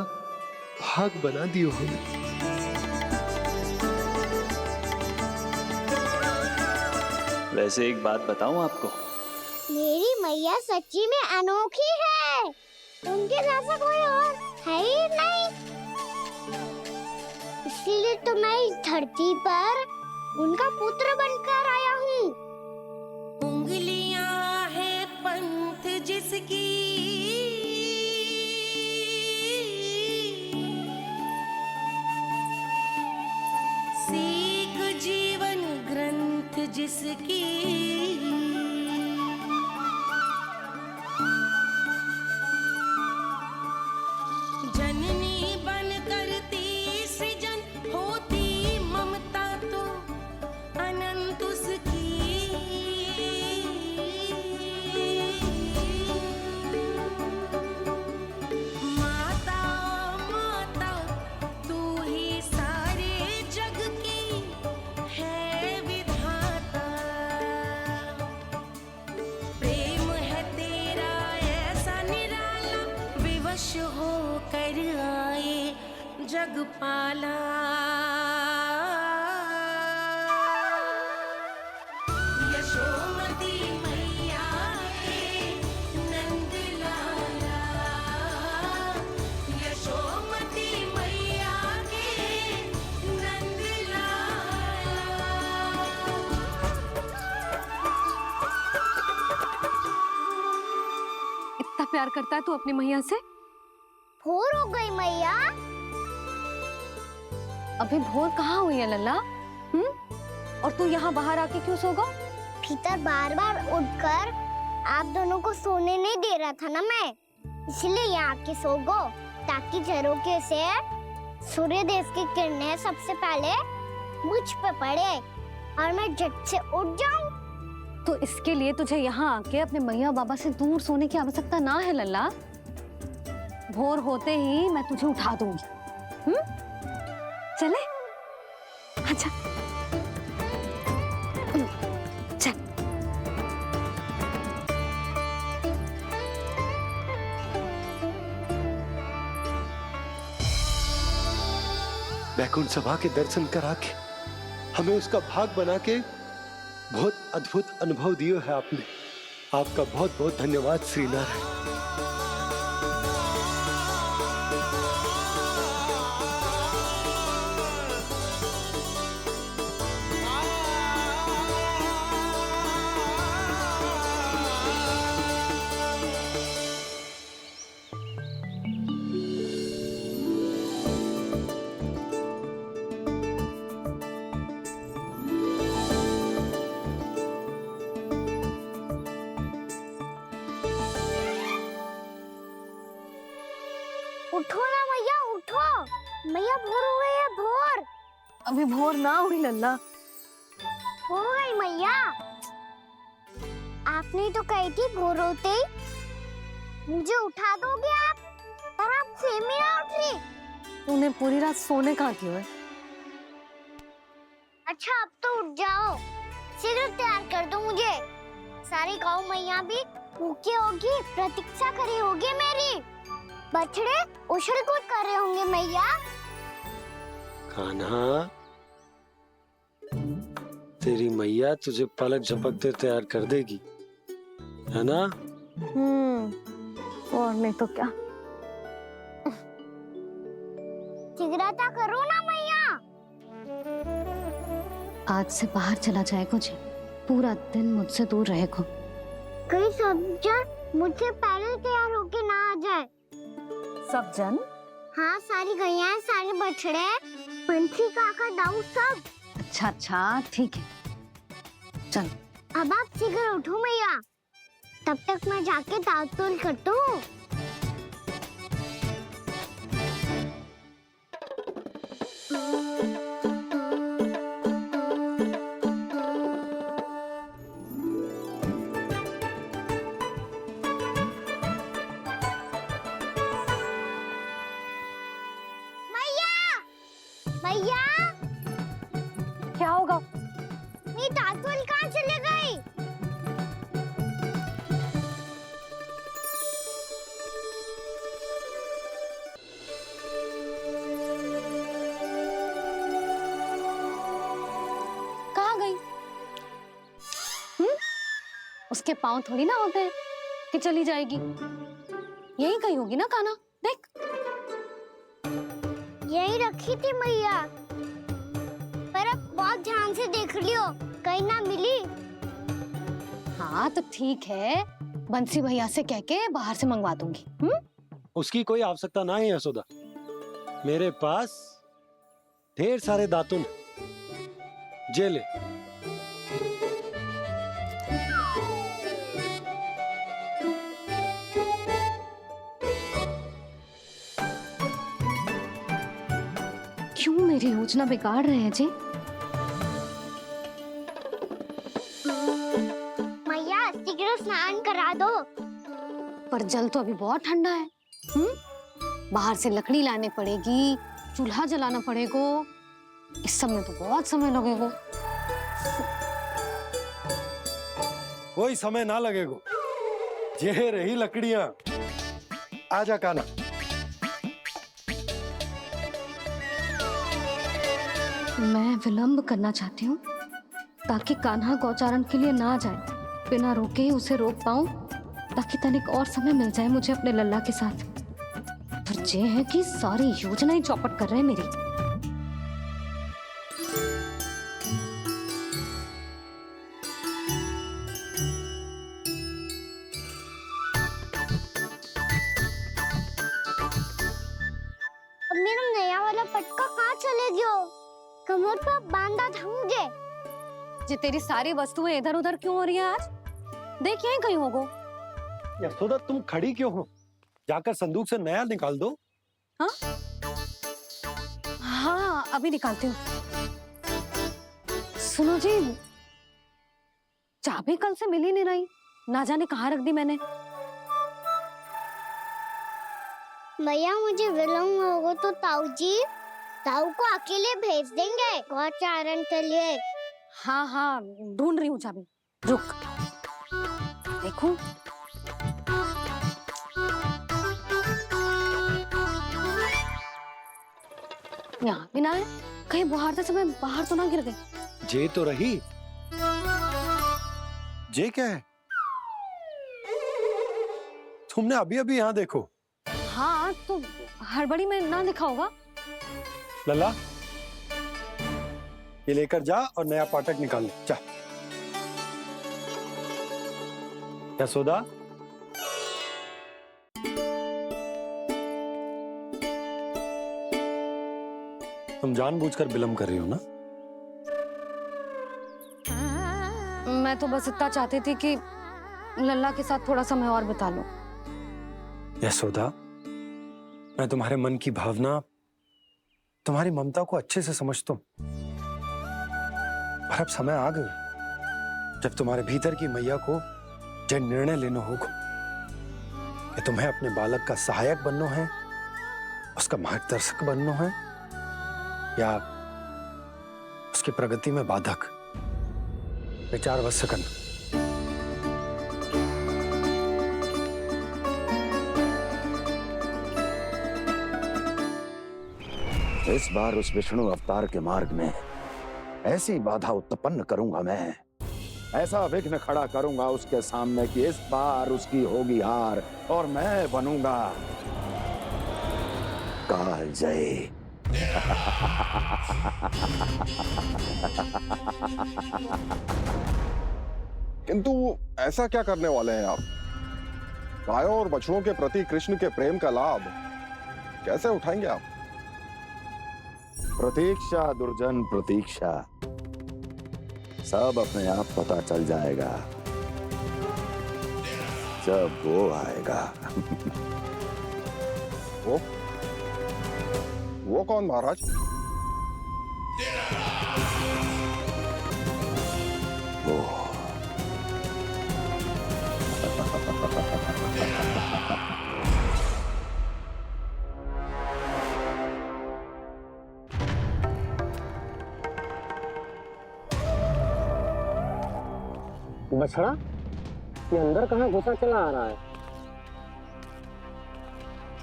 भाग बना दियो हमें। वैसे एक बात बताऊं आपको, मेरी मैया सच्ची में अनोखी है, उनके जैसा कोई और है ही नहीं। इसीलिए तो मैं इस धरती पर उनका पुत्र बनकर आया हूँ। उंगलियां है पंथ जिसकी, सीख जीवन ग्रंथ जिसकी, जननी बन करती सृजन होती ममता तो अनंत उसकी। माता माता तू ही सारे जग की है विधाता, प्रेम है तेरा ऐसा निराला, विवश हो कर आए जग पाला। यशोमती मैया के नंद लाला, यशोमती मैया के नंद लाला। इतना प्यार करता है तू अपनी मैया से? भोर हो गई मैया। अभी भोर कहाँ हुई है लल्ला? और तू यहाँ बाहर आके क्यों सो गया? भीतर बार बार उठकर आप दोनों को सोने नहीं दे रहा था ना मैं, इसलिए यहाँ आके सो गो, ताकि झरोखे से सूर्य देव की किरणें सबसे पहले मुझ पे पड़े और मैं झट से उठ जाऊं। तो इसके लिए तुझे यहाँ आके अपने मैया बाबा से दूर सोने की आवश्यकता ना है लल्ला। भोर होते ही मैं तुझे उठा दूंगी। चले अच्छा चल। वैकुंठ सभा के दर्शन करा के हमें उसका भाग बना के बहुत अद्भुत अनुभव दिया है आपने। आपका बहुत बहुत धन्यवाद श्री नारायण। उठो ना मैया, उठो। मैया भोर हो गई है, भोर। अभी भोर ना हुई लल्ला। हो गई मैया। आपने तो कही थी भोर होते ही मुझे उठा दोगे आप, पर आप फिर भी ना उठ रही। तूने पूरी रात सोने कहाँ की है? अच्छा अब तो उठ जाओ, शीघ्र तैयार कर दो मुझे। सारी गौ मैया भी भूखी होगी, प्रतीक्षा करी होगी मेरी। बछड़े उछल कूद कर रहे होंगे मैया। कान्हा, तेरी मैया तुझे पलक झपकते तैयार कर देगी, है ना? और नहीं तो क्या। शीघ्रता करो ना मैया। आज से बाहर चला जाएगा जी, पूरा दिन मुझसे दूर रहेगा। कहीं सब जन मुझसे पहले तैयार होके ना आ जाए। सब जन? हाँ, सारी गैया, सारे बछड़े, पंछी, काका, दाऊ सब। अच्छा अच्छा ठीक है, चल। अब आप शीघ्र उठो मैया, तब तक मैं जाके ताल तोल करता हूँ। मैया, क्या होगा? मेरी तातुल कहाँ चले गई? कहाँ गई? उसके पाँव थोड़ी ना होते हैं कि चली जाएगी। यही कहीं होगी ना कान्हा, देख। यही रखी थी मैया, पर अब बहुत ध्यान से देख लियो, कहीं ना मिली। हाँ तो ठीक है, बंसी भैया से कह के बाहर से मंगवा दूंगी। उसकी कोई आवश्यकता ना है यशोदा, मेरे पास ढेर सारे दातुन, जे ले। क्यों मेरी योजना बिगाड़ रहे हैं जी? मैया शीघ्र स्नान करा दो। पर जल तो अभी बहुत ठंडा है। बाहर से लकड़ी लाने पड़ेगी, चूल्हा जलाना पड़ेगा, इस सब में तो बहुत समय लगेगा। कोई समय ना लगेगा, ये रही लकड़ियां। आजा कान्हा। मैं विलंब करना चाहती हूँ ताकि कान्हा गौचारण के लिए ना जाए, बिना रोके ही उसे रोक पाऊं, ताकि तनिक और समय मिल जाए मुझे अपने लल्ला के साथ। पर ये है कि सारी योजना ही चौपट कर रहे हैं मेरी। अब मेरा नया वाला पटका कहाँ चले गयो? कमर पर बांधा था मुझे। जे तेरी सारी वस्तुएं इधर उधर क्यों हो रही हैं आज? देख यहीं कहीं होगो। यशोदा तुम खड़ी क्यों हो? जाकर संदूक से नया निकाल दो। हाँ हाँ अभी निकालती हूँ। सुनो जी, चाबी कल से मिल ही नहीं रही, ना जाने कहाँ रख दी मैंने। मैया मुझे विलम्ब होगा तो ताऊ को अकेले भेज देंगे गौचारण के लिए। हाँ हाँ ढूंढ रही हूँ चाबी, रुक। देखूं। यहाँ भी ना है, कहीं बहारते समय बाहर तो ना गिर गए। जे तो रही। जे क्या है? तुमने अभी अभी यहाँ देखो। हाँ तो हड़बड़ी में ना लिखा होगा। लल्ला, ये लेकर जा और नया पाठक निकाल ले, जा। यशोदा, तुम जानबूझकर विलंब कर रही हो ना? मैं तो बस इतना चाहती थी कि लल्ला के साथ थोड़ा समय और बिता लूं। यशोदा, मैं तुम्हारे मन की भावना, तुम्हारी ममता को अच्छे से समझता हूं। पर अब समय आ गया जब तुम्हारे भीतर की मैया को यह निर्णय लेना होगा कि तुम्हें अपने बालक का सहायक बनना है उसका मार्गदर्शक बनना है या उसकी प्रगति में बाधक? विचार अवश्य करना। इस बार उस विष्णु अवतार के मार्ग में ऐसी बाधा उत्पन्न करूंगा मैं, ऐसा विघ्न खड़ा करूंगा उसके सामने कि इस बार उसकी होगी हार और मैं बनूंगा कालजयी। किंतु ऐसा क्या करने वाले हैं आप? गायों और बछड़ों के प्रति कृष्ण के प्रेम का लाभ कैसे उठाएंगे आप? प्रतीक्षा दुर्जन प्रतीक्षा, सब अपने आप पता चल जाएगा जब वो आएगा। वो कौन महाराज? वो बछड़ा, ये अंदर कहाँ घुसा चला आ रहा है?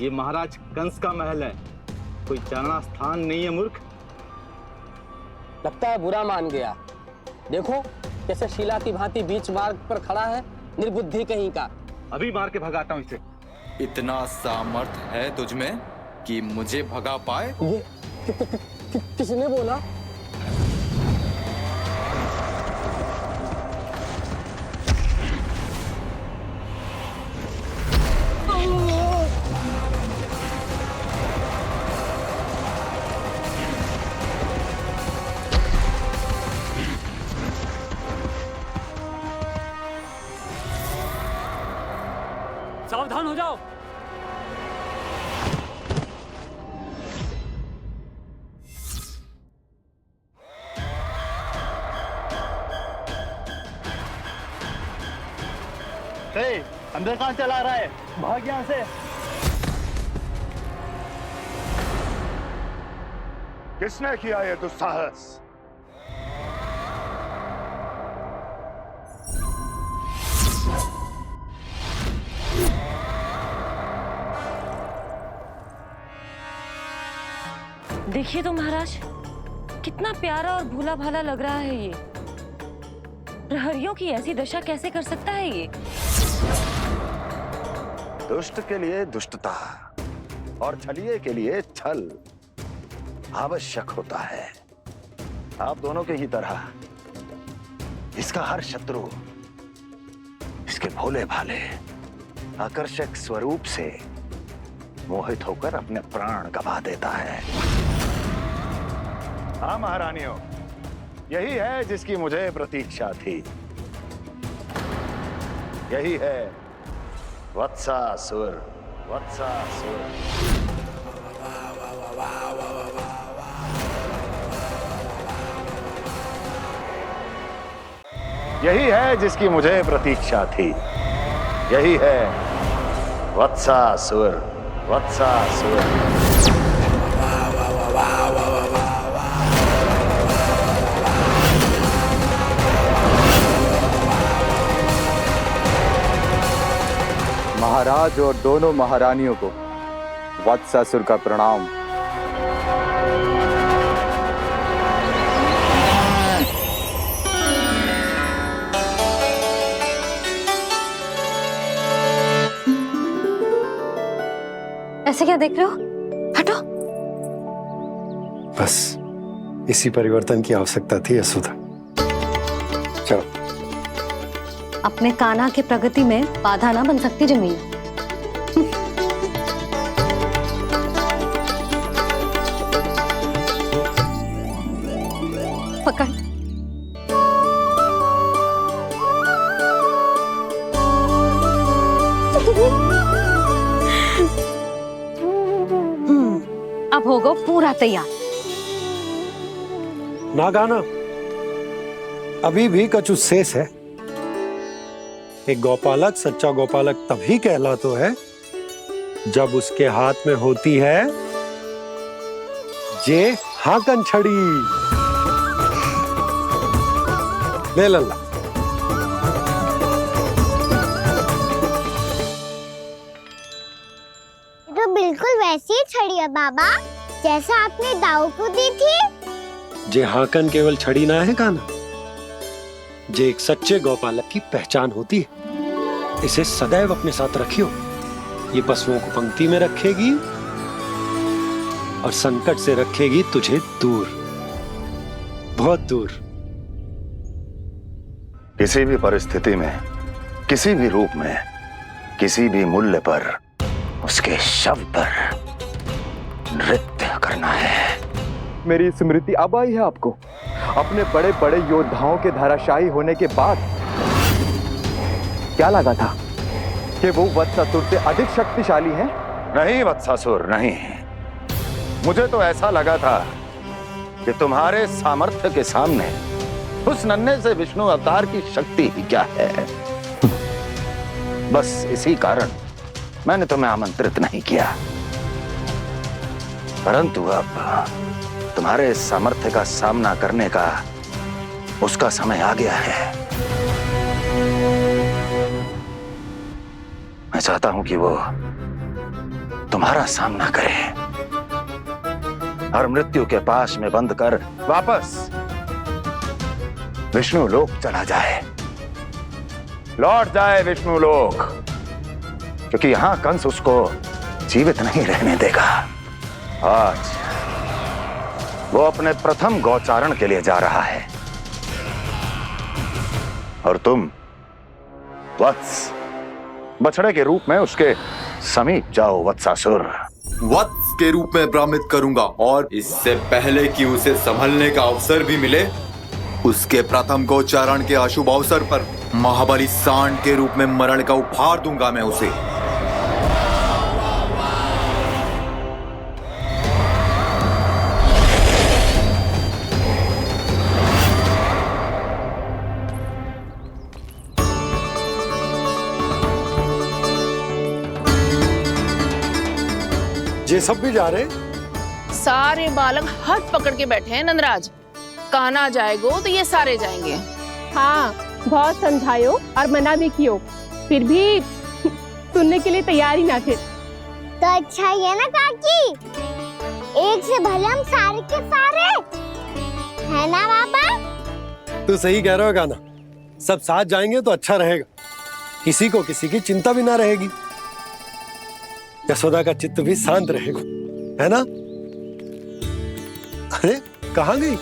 ये महाराज कंस का महल है, कोई चारणा स्थान नहीं है मूर्ख। लगता है बुरा मान गया। देखो कैसे शीला की भांति बीच मार्ग पर खड़ा है, निर्बुद्धि कहीं का। अभी मार के भगाता हूँ इसे। इतना सामर्थ है तुझमें कि मुझे भगा पाए? ये किसने बोला? सावधान हो जाओ। अंदर कहाँ चला रहा है? भाग यहाँ से। किसने किया ये दुस्साहस? देखिए तो महाराज, कितना प्यारा और भोला भाला लग रहा है ये। प्रहरियों की ऐसी दशा कैसे कर सकता है ये? दुष्ट के लिए दुष्टता और छलिए के लिए छल आवश्यक होता है। आप दोनों के ही तरह इसका हर शत्रु इसके भोले भाले आकर्षक स्वरूप से मोहित होकर अपने प्राण गवा देता है। हाँ महारानियों, यही है जिसकी मुझे प्रतीक्षा थी। यही है वत्सासुर। वत्सासुर यही है जिसकी मुझे प्रतीक्षा थी। यही है वत्सासुर। वत्सासुर महाराज और दोनों महारानियों को वत्सासुर का प्रणाम। ऐसे क्या देख रहे हो? हटो। बस इसी परिवर्तन की आवश्यकता थी यशोदा। चलो। अपने कान्हा की प्रगति में बाधा ना बन सकती जमीन। पकड़। अब होगा पूरा तैयार। ना गाना, अभी भी कछु शेष है। एक गौपालक सच्चा गौपालक तभी कहलाता है जब उसके हाथ में होती है जे हाकन छड़ी। ले लल्ला। तो बिल्कुल वैसी ही छड़ी है बाबा जैसा आपने दाऊ को दी थी। जे हाकन केवल छड़ी ना है काना, जे एक सच्चे गौपालक की पहचान होती है। इसे सदैव अपने साथ रखियो। ये पशुओं को पंक्ति में रखेगी और संकट से रखेगी तुझे दूर, बहुत दूर। किसी भी परिस्थिति में, किसी भी रूप में, किसी भी मूल्य पर उसके शव पर नृत्य करना है। मेरी स्मृति अब आई है आपको? अपने बड़े बड़े योद्धाओं के धराशायी होने के बाद क्या लगा था कि वो वत्सासुर से अधिक शक्तिशाली हैं? नहीं वत्सासुर, नहीं। मुझे तो ऐसा लगा था कि तुम्हारे सामर्थ्य के सामने उस नन्हे से विष्णु अवतार की शक्ति ही क्या है। बस इसी कारण मैंने तुम्हें आमंत्रित नहीं किया। परंतु अब तुम्हारे सामर्थ्य का सामना करने का उसका समय आ गया है। मैं चाहता हूं कि वो तुम्हारा सामना करे और मृत्यु के पास में बंद कर वापस विष्णु लोक चला जाए, लौट जाए विष्णु लोक, क्योंकि यहां कंस उसको जीवित नहीं रहने देगा। आज वो अपने प्रथम गौचारण के लिए जा रहा है और तुम वत्स बछड़े के रूप में उसके समीप जाओ वत्सासुर। वत्स के रूप में भ्रमित करूंगा और इससे पहले कि उसे संभलने का अवसर भी मिले, उसके प्रथम गोचारण के अशुभ अवसर पर महाबली सांड के रूप में मरण का उपहार दूंगा मैं उसे। ये सब भी जा रहे? सारे बालक हाथ पकड़ के बैठे हैं नंदराज। कान्हा जाएगो तो ये सारे जाएंगे। हाँ, बहुत समझायो और मना भी कियो, फिर भी सुनने के लिए तैयार ही ना थे। तो अच्छा ही है ना काकी, एक से भले हम सारे के सारे, है ना बाबा? तू सही कह रहा हो गाना, सब साथ जाएंगे तो अच्छा रहेगा, किसी को किसी की चिंता भी ना रहेगी, यशोदा का चित्त भी शांत रहेगा, है ना? अरे कहाँ गई?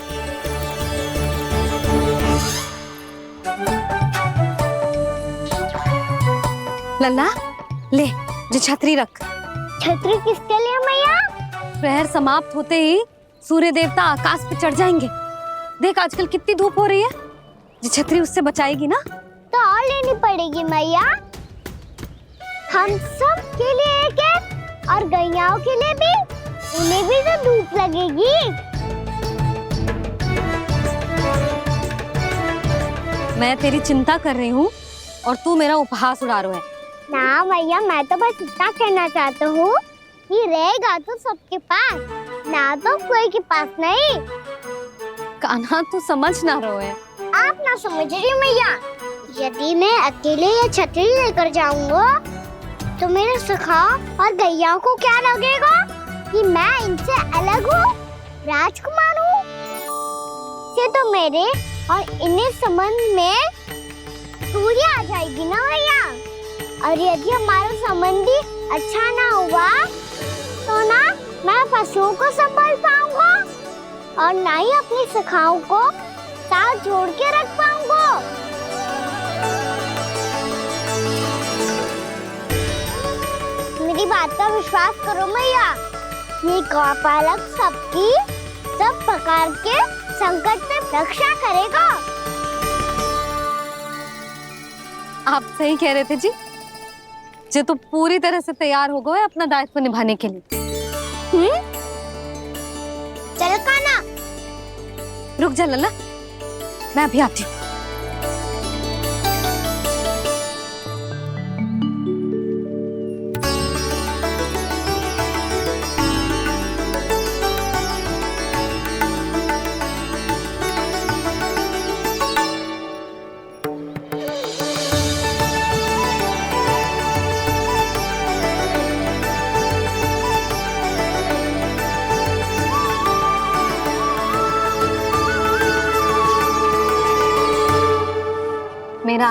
लल्ला ले, जो छतरी रख। छतरी किसके लिए मैया? प्रहर समाप्त होते ही सूर्य देवता आकाश पे चढ़ जाएंगे। देख आजकल कितनी धूप हो रही है, जो छतरी उससे बचाएगी ना। तो और लेनी पड़ेगी मैया, हम सब के लिए एक एक और गैयाओं के लिए भी, उन्हें भी तो धूप लगेगी। मैं तेरी चिंता कर रही हूँ और तू मेरा उपहास उड़ा रहा है। ना भैया, मैं तो बस इतना कहना चाहता हूँ कि रहेगा तो सबके पास, ना तो कोई के पास नहीं। कान्हा तू समझ ना रहो है। आप ना समझ रही मैया, यदि मैं अकेले ये छतरी लेकर जाऊंगा तो मेरे सखा और गैयाओं को क्या लगेगा कि मैं इनसे अलग हूँ, राजकुमार हूँ। ये तो मेरे और इन्हें संबंध में दूरी आ जाएगी ना भैया। और यदि हमारा संबंधी अच्छा ना हुआ तो ना मैं पशुओं को संभाल पाऊंगा और ना ही अपनी सखाओं को साथ जोड़ के रख पाऊंगा। मेरी बात का विश्वास करो मैया, ये गौपालक सबकी सब प्रकार के संकट से रक्षा करेगा। आप सही कह रहे थे जी, जो तो पूरी तरह से तैयार हो गए अपना दायित्व निभाने के लिए। चल कान्हा, रुक जा लल्ला, मैं अभी आती हूँ।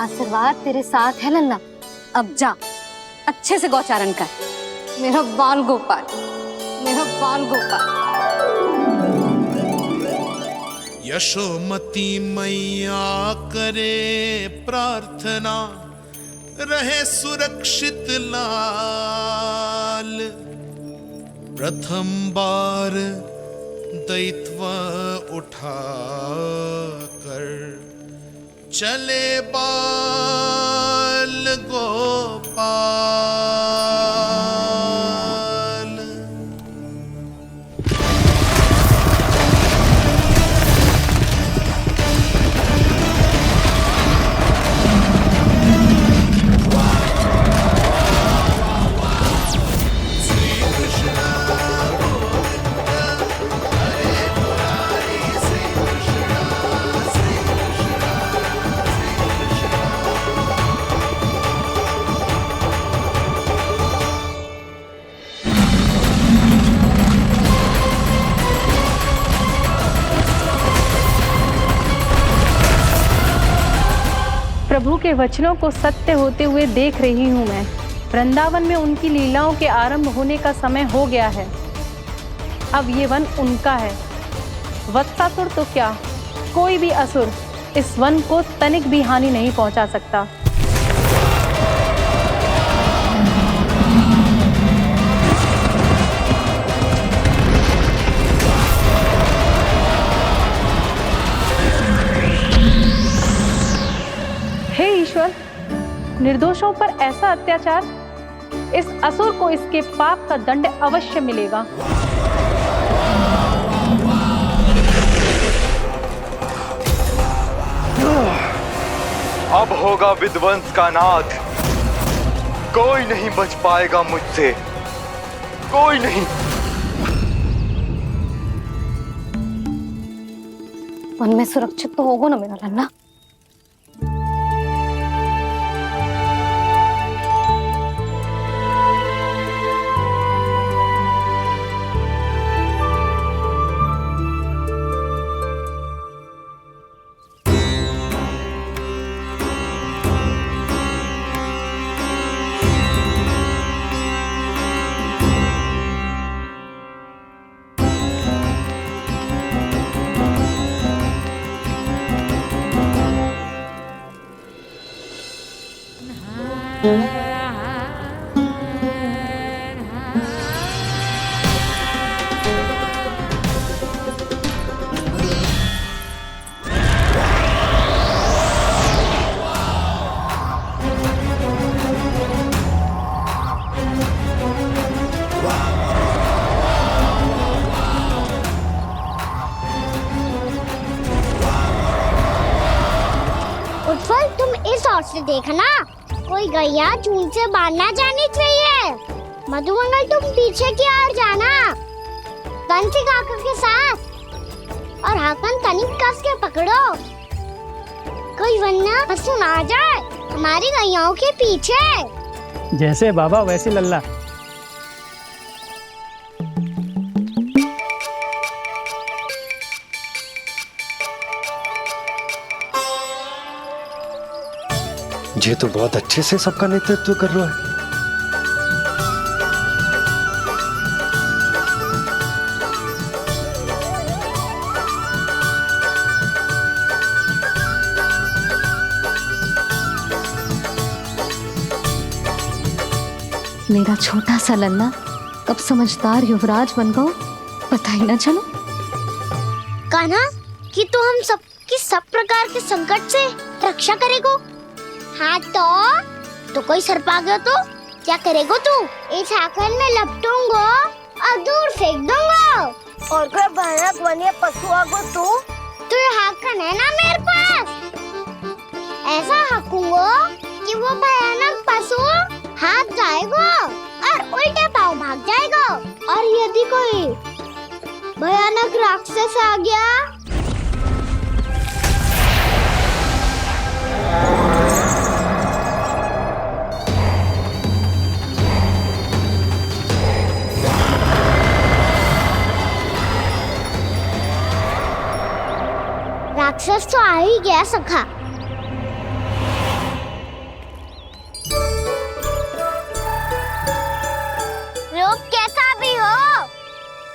आशीर्वाद तेरे साथ है लल्ला। अब जा, अच्छे से गौचारण कर। मेरा बाल गोपाल, मेरा बाल गोपाल। यशोमती मैया करे प्रार्थना, रहे सुरक्षित लाल। प्रथम बार दैत्व उठा कर चले बाल गोपाल। प्रभु के वचनों को सत्य होते हुए देख रही हूँ मैं। वृंदावन में उनकी लीलाओं के आरंभ होने का समय हो गया है। अब ये वन उनका है। वत्सासुर तो क्या, कोई भी असुर इस वन को तनिक भी हानि नहीं पहुंचा सकता। हे ईश्वर, निर्दोषों पर ऐसा अत्याचार, इस असुर को इसके पाप का दंड अवश्य मिलेगा। अब होगा विध्वंस का नाद। कोई नहीं बच पाएगा मुझसे, कोई नहीं। वन में सुरक्षित तो होगा ना मेरा लल्ला। उत्पल, तुम इस ओर से देखना, कोई गैया चून से बाहर ना जानी चाहिए। मधुमंगल, तुम पीछे की ओर जाना, कंसी काका के साथ, और हाकन तनिक कस के पकड़ो, कोई वरना पशु ना जाए हमारी गैयाओं के पीछे। जैसे बाबा वैसे लल्ला। ये तो बहुत अच्छे से सबका नेतृत्व कर रहा है। मेरा छोटा सा लल्ला कब समझदार युवराज बन गो, पता ही ना चलो। कान्हा, कि तू हम सब की सब प्रकार के संकट से रक्षा करेगो। हाँ तो कोई सर्प आ गया तो क्या करेगो तू? इस हाकन में लपटूंगा और दूर फेंक दूंगा। और कोई भयानक वन्य पशु आगो तो ये हाकन है ना मेरे पास, ऐसा हाकूंगा कि वो भयानक पशु हाथ जाएगा और उल्टे पांव भाग जाएगा। और यदि कोई भयानक राक्षस आ गया राक्षस तो आ ही गया सखा।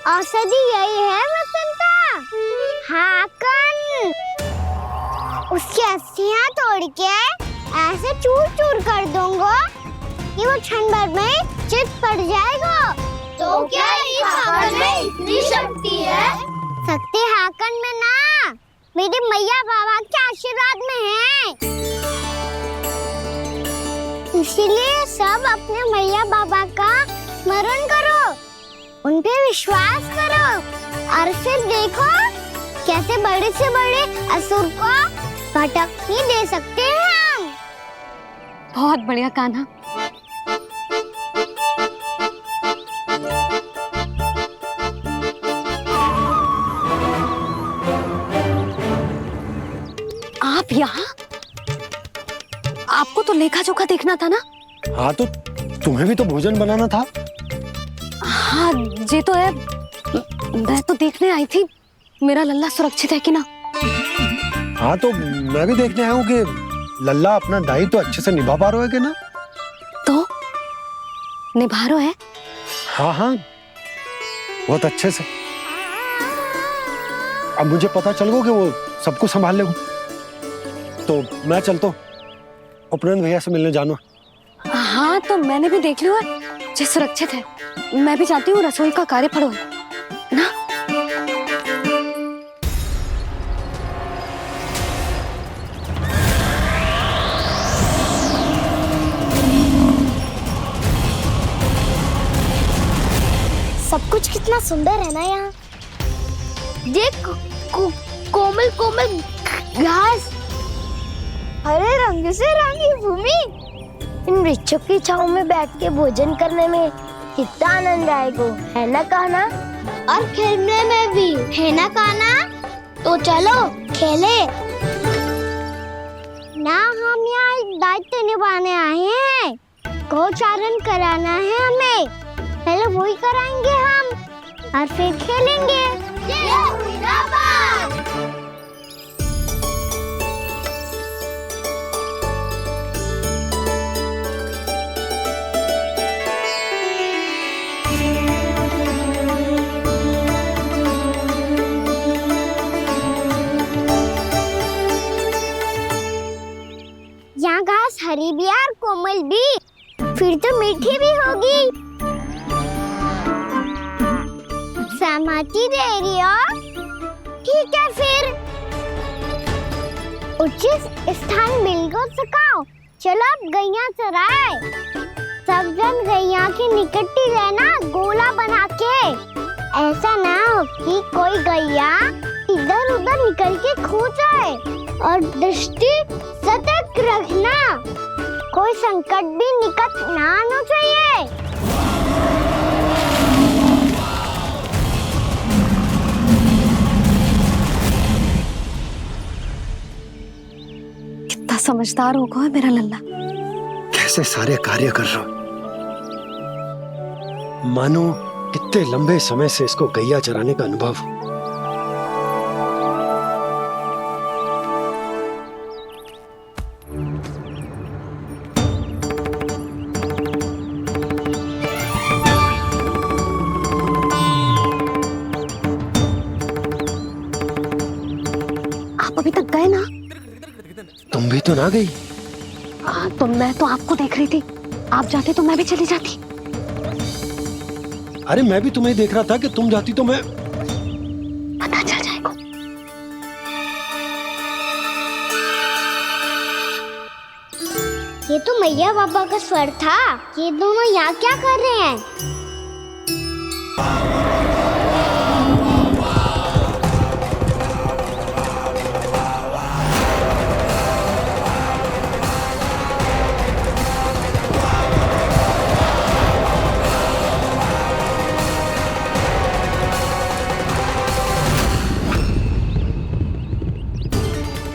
औषधि यही है वसंता, हाकन। उसकी अस्थियां तोड़ के ऐसे चूर चूर कर दूंगा कि वो क्षण भर में चित पड़ जाएगा। तो क्या इस हाकन में इतनी शक्ति है? शक्ति हाकन में ना, मेरे मैया बाबा के आशीर्वाद में है। इसीलिए सब अपने मैया बाबा का स्मरण करो, उन पे विश्वास करो और फिर देखो कैसे बड़े से बड़े असुर को भटक ही दे सकते हैं हम। बहुत बढ़िया कान्हा। आप यहाँ? आपको तो लेखा जोखा देखना था ना? हाँ तो तुम्हें भी तो भोजन बनाना था। हाँ जी तो है, मैं तो देखने आई थी मेरा लल्ला सुरक्षित है कि ना। हाँ तो मैं भी देखने आया हूँ कि लल्ला अपना दायित्व तो अच्छे से निभा पा रहा है कि ना। तो निभा रहा है? हाँ हाँ बहुत अच्छे से। अब मुझे पता चल गया कि वो सबको संभाल लेगा, तो मैं चलता हूँ, उपनंद भैया से मिलने जाना। हाँ तो मैंने भी देख लिया जो सुरक्षित है। मैं भी चाहती हूँ रसोई का कार्य पड़ो ना। सब कुछ कितना सुंदर है ना यहाँ। देख कोमल कोमल घास, हरे रंग से रंगी भूमि। इन वृक्षों की छांव में बैठ के भोजन करने में कितना आनंद आएगा, है ना कान्हा? और खेलने में भी, है ना कान्हा? तो चलो खेले ना। हम यहाँ एक दायित्व निभाने आए हैं, गोचारण कराना है हमें। पहले वही कराएंगे हम और फिर खेलेंगे। यहाँ घास हरी भी और कोमल भी, फिर तो मीठी भी होगी। सहमति दे रही हो? ठीक है फिर उचित स्थान बिल्कुल सुखाओ। चलो अब गैया चराए। सब जन गैया के निकट ही रहना, गोला बना के। ऐसा ना हो कि कोई गैया इधर उधर निकल के खो जाए। और दृष्टि सतर्क रखना, कोई संकट भी निकट ना आना चाहिए। कितना समझदार होगा है मेरा लल्ला। कैसे सारे कार्य कर रहा, मानो कितने लंबे समय से इसको गैया चराने का अनुभव। आप अभी तक गए ना? तुम भी तो ना गई। तो मैं तो आपको देख रही थी, आप जाते तो मैं भी चली जाती। अरे मैं भी तुम्हें देख रहा था कि तुम जाती तो मैं। पता चल जाएगा। ये तो मैया बाबा का स्वर था। ये दोनों यहाँ क्या कर रहे हैं?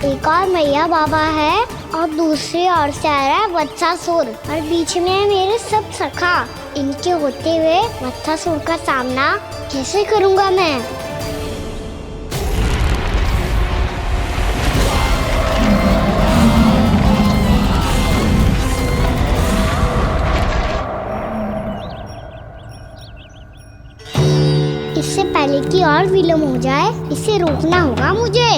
एक और मैया बाबा है और दूसरी ओर से आ रहा है वत्सासुर और बीच में है मेरे सब सखा। इनके होते हुए वत्सासुर का सामना कैसे करूंगा मैं? इससे पहले कि और विलम्ब हो जाए, इसे रोकना होगा मुझे।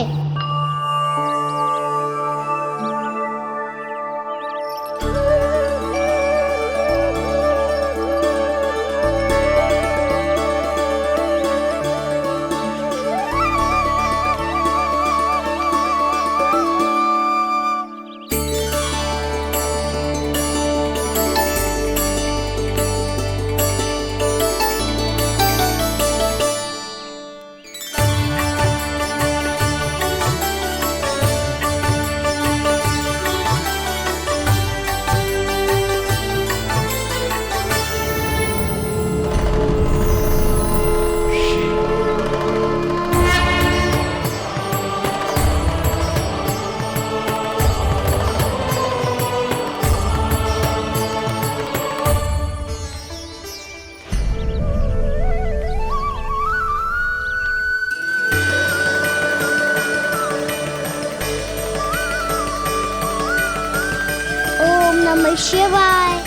ओम नमः शिवाय।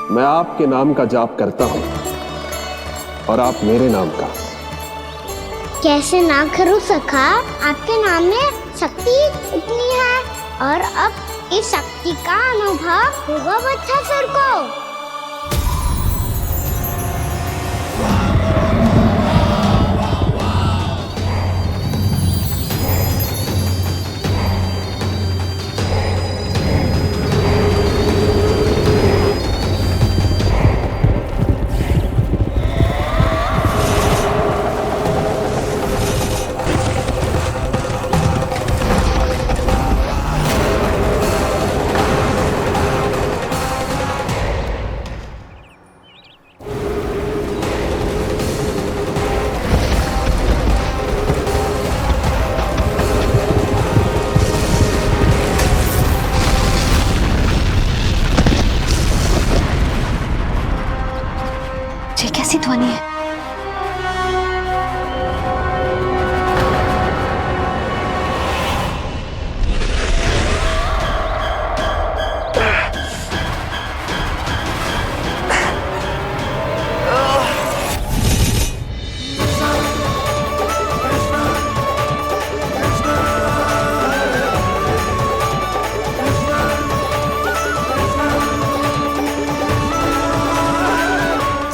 मैं आपके नाम का जाप करता हूं और आप मेरे नाम का। कैसे ना करूं सखा, आपके नाम में शक्ति इतनी है, और अब इस शक्ति का अनुभव होगा बत्थासुर को। ये कैसी ध्वनि है?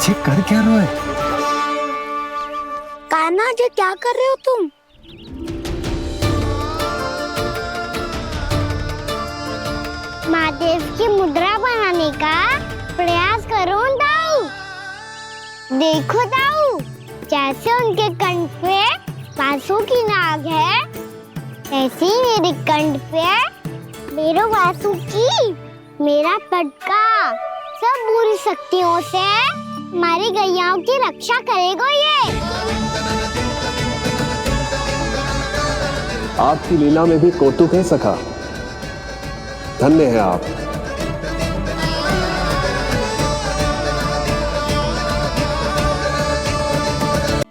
ये कर क्या रहे हो? कान्हा जी क्या कर रहे हो तुम? महादेव की मुद्रा बनाने का प्रयास करो दाऊ। देखो दाऊ, जैसे उनके कंठ पे बांसुरी की नाग है, ऐसे ही मेरे कंठ पे मेरो बांसुरी, मेरा पटका, सब बुरी शक्तियों से हमारी गैयाओं की रक्षा करेगा ये। आपकी लीला में भी कौतुक है सखा, धन्य है आप।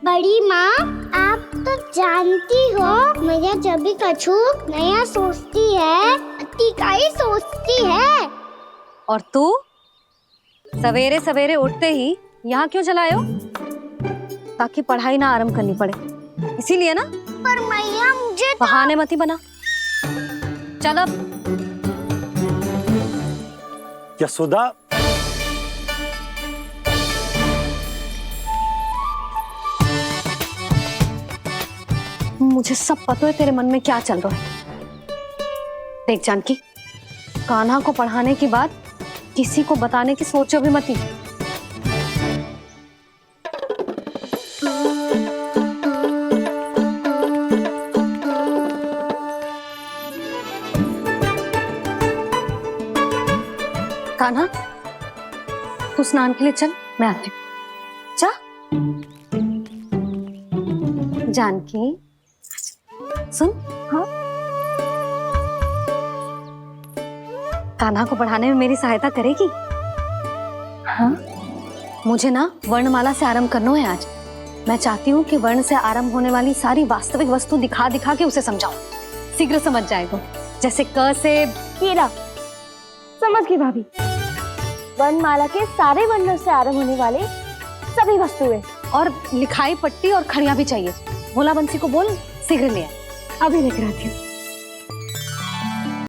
बड़ी माँ, आप तो जानती हो मैया जब भी कछु नया सोचती है, अति का ही सोचती है। और तू सवेरे सवेरे उठते ही यहाँ क्यों चलाए हो? ताकि पढ़ाई ना आरंभ करनी पड़े, इसीलिए ना? पर मैया मुझे बहाने मती बना। चल अब। यशोदा, मुझे सब पता है तेरे मन में क्या चल रहा है। देख जानकी, कान्हा को पढ़ाने की बात किसी को बताने की सोचो भी मती। कान्हा, तू स्नान के लिए चल, मैं आती हूँ। जा। जानकी सुन। हाँ? कान्हा को पढ़ाने में मेरी सहायता करेगी? हाँ? मुझे ना वर्णमाला से आरंभ करना है आज। मैं चाहती हूँ कि वर्ण से आरंभ होने वाली सारी वास्तविक वस्तु दिखा दिखा के उसे समझाऊं। शीघ्र समझ जाएगा। जैसे क से केला। समझ गई भाभी। वर्णमाला के सारे वर्णों से आरंभ होने वाले सभी वस्तुएं। और लिखाई पट्टी और खड़िया भी चाहिए। भोला बंसी को बोल शीघ्र ले आए। अभी लेकर आती हूँ।